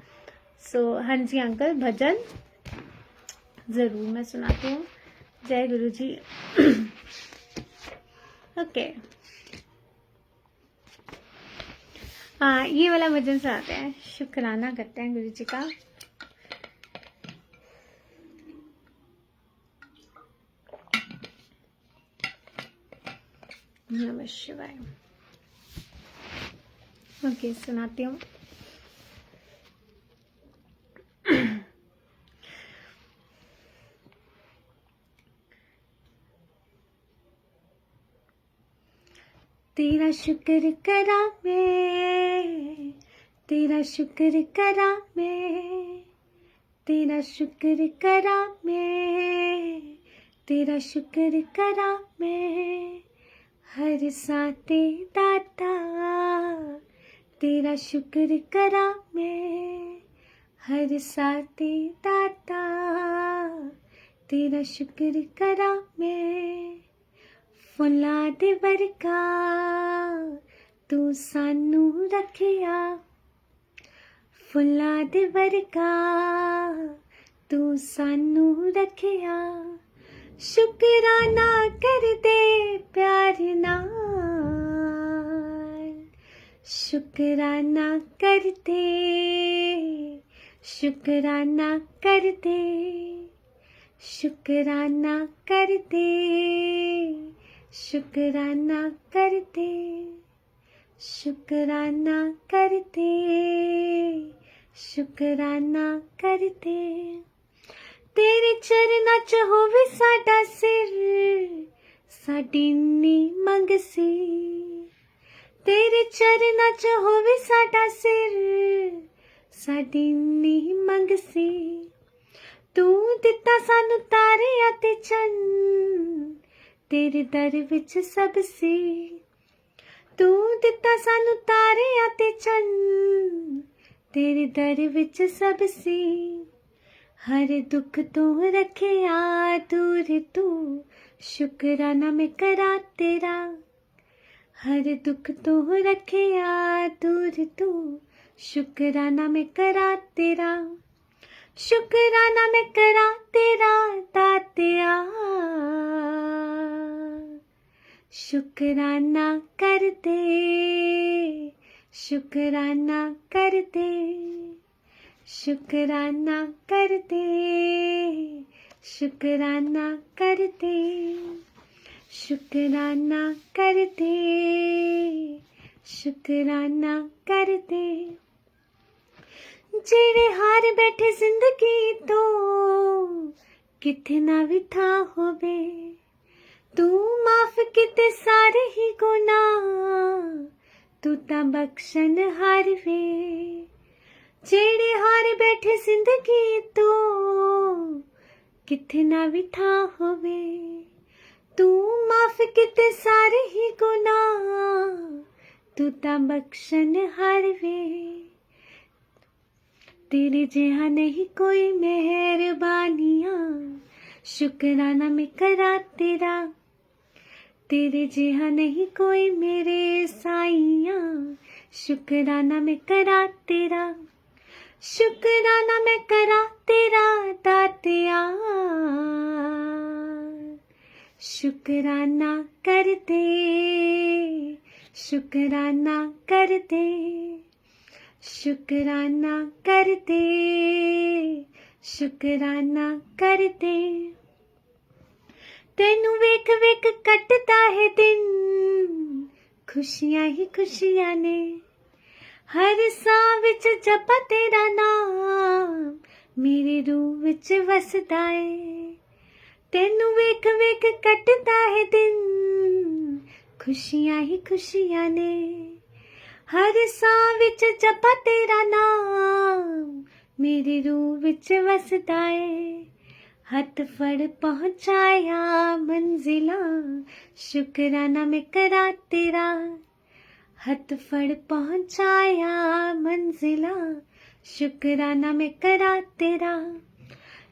सो हाँ जी अंकल, भजन जरूर मैं सुनाती हूँ। जय गुरुजी ओके हाँ, ये वाला भजन सुनाते हैं, शुक्राना करते हैं गुरु जी का। नमः शिवाय। ओके सुनाती हूँ। तेरा शुक्र करा मैं, तेरा शुक्र करा मैं, तेरा शुक्र करा मैं, तेरा शुक्र करा मैं, हर साते दाता तेरा शुक्र करा मैं, हर साते दाता तेरा शुक्र करा मैं। फुल्लां दे वर्गा तू सानू रखिया, फुल्लां दे वर्गा तू सानू रखिया, शुकराना कर दे प्यार नाल, शुकराना कर दे, शुकराना कर दे, शुकराना कर दे, शुकराना कर दे, शुकराना कर दे, शुकराना कर दे। तेरे चरनां च होवे साडा सिर, साडी नी मंग सी, तेरे चरनां च होवे साडा सिर, साडी नी मंग सी। तू दिता सानू तारे अते चन्न, तेरे दर विच सब सी। तू दिता सानू तारे अते चन्न, तेरे दर विच सब सी। हर दुख तो रखिया दूर तू, शुकराना मैं करा तेरा। हर दुख तो रखिया दूर तू, शुकराना मैं करा तेरा। शुकराना मैं करा तेरा दातिया, शुकराना कर दे, शुकराना कर दे, शुकराना कर दे, शुकराना कर दे, शुकराना कर दे, शुकराना कर दे। जेड़े हार बैठे जिंदगी तो किथे ना भी था होवे, तू माफ किते सारे ही गुनाह, तू ता बख्शन हार वे। जेड़े हार बैठे जिंदगी तो किथे ना भी था होवे, तू माफ किते सारे ही गुनाह, तू ता बख्शन हार वे। तेरे जिहा नहीं कोई मेहरबानियाँ, शुकराना मैं करा तेरा। तेरे जिहा नहीं कोई मेरे साइयाँ, शुकराना मैं करा तेरा। शुकराना मैं करा तेरा दातिया, शुकराना कर दे, शुकराना कर दे, शुकराना कर दे, शुकराना कर दे। तेनू वेख वेख कटदा है दिन, खुशियां ही खुशियां ने। हर साह विच जपा तेरा नाम, मेरे रूह विच वसदा है। तेनू वेख वेख कटदा है दिन, खुशियां ही खुशियां ने। हर साह विच जपा तेरा नाम, मेरे रूह विच वसदा है। हथ फड़ पहुंचाया मंजिला, शुकराना मैं करा तेरा। हथ फड़ पहुंचाया मंजिला, शुकराना मैं करा तेरा।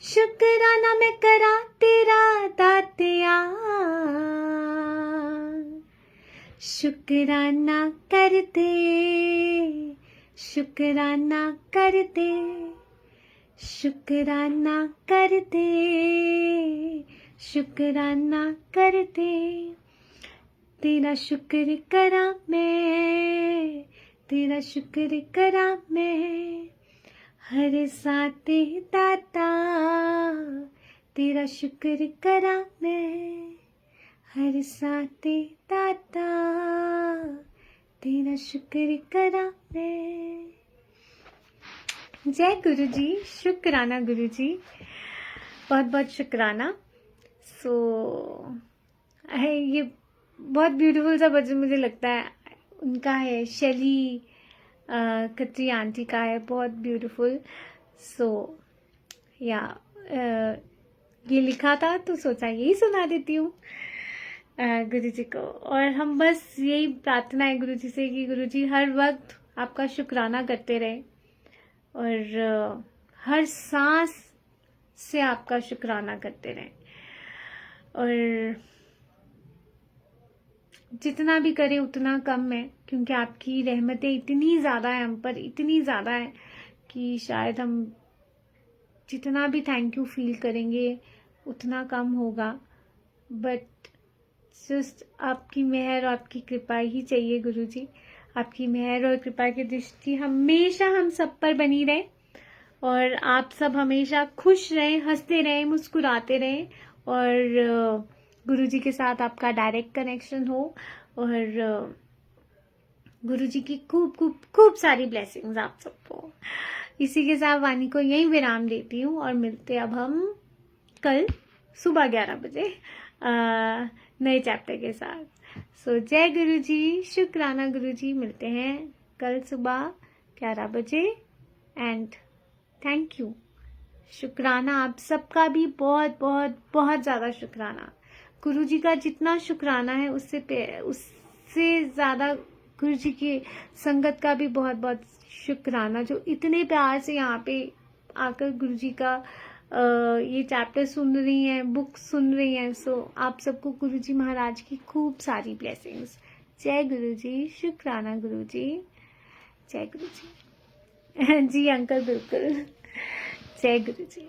शुकराना मैं करा तेरा दातिया, शुकराना कर दे, शुकराना कर दे, शुकराना कर दे, शुकराना कर दे। तेरा शुक्र करा मैं, तेरा शुक्र करा मैं, हर साते दाता तेरा शुक्र करा मैं, हर साते दाता तेरा शुक्र करा मैं। जय गुरु जी, शुक्राना गुरु जी, बहुत बहुत शुक्राना। ये बहुत ब्यूटीफुल सा भजन मुझे लगता है उनका है, शैली खत्री आंटी का है, बहुत ब्यूटीफुल। सो या ये लिखा था तो सोचा यही सुना देती हूँ गुरु जी को। और हम बस यही प्रार्थना है गुरु जी से कि गुरु जी हर वक्त आपका शुक्राना करते रहे और हर सांस से आपका शुक्राना करते रहे, और जितना भी करें उतना कम है, क्योंकि आपकी रहमतें इतनी ज़्यादा है हम पर, इतनी ज़्यादा है कि शायद हम जितना भी थैंक यू फील करेंगे उतना कम होगा। बट जस्ट आपकी मेहर और आपकी कृपा ही चाहिए गुरु जी। आपकी मेहर और कृपा की दृष्टि हमेशा हम सब पर बनी रहे, और आप सब हमेशा खुश रहें, हंसते रहें, मुस्कुराते रहें, और गुरु जी के साथ आपका डायरेक्ट कनेक्शन हो, और गुरु जी की खूब खूब खूब सारी ब्लेसिंग्स आप सबको। इसी के साथ वाणी को यही विराम देती हूँ, और मिलते अब हम कल सुबह 11 बजे नए चैप्टर के साथ। सो जय गुरु जी, शुक्राना गुरु जी। मिलते हैं कल सुबह 11 बजे, एंड थैंक यू। शुक्राना आप सबका भी बहुत बहुत बहुत ज़्यादा शुक्राना। गुरु जी का जितना शुक्राना है उससे ज़्यादा गुरु जी की संगत का भी बहुत बहुत शुक्राना, जो इतने प्यार से यहाँ पे आकर गुरु जी का ये चैप्टर सुन रही हैं, बुक सुन रही हैं। सो आप सबको गुरु जी महाराज की खूब सारी ब्लेसिंग्स। जय गुरु जी, शुक्राना गुरु जी, जय गुरु जी। जी अंकल, बिल्कुल। जय गुरु जी।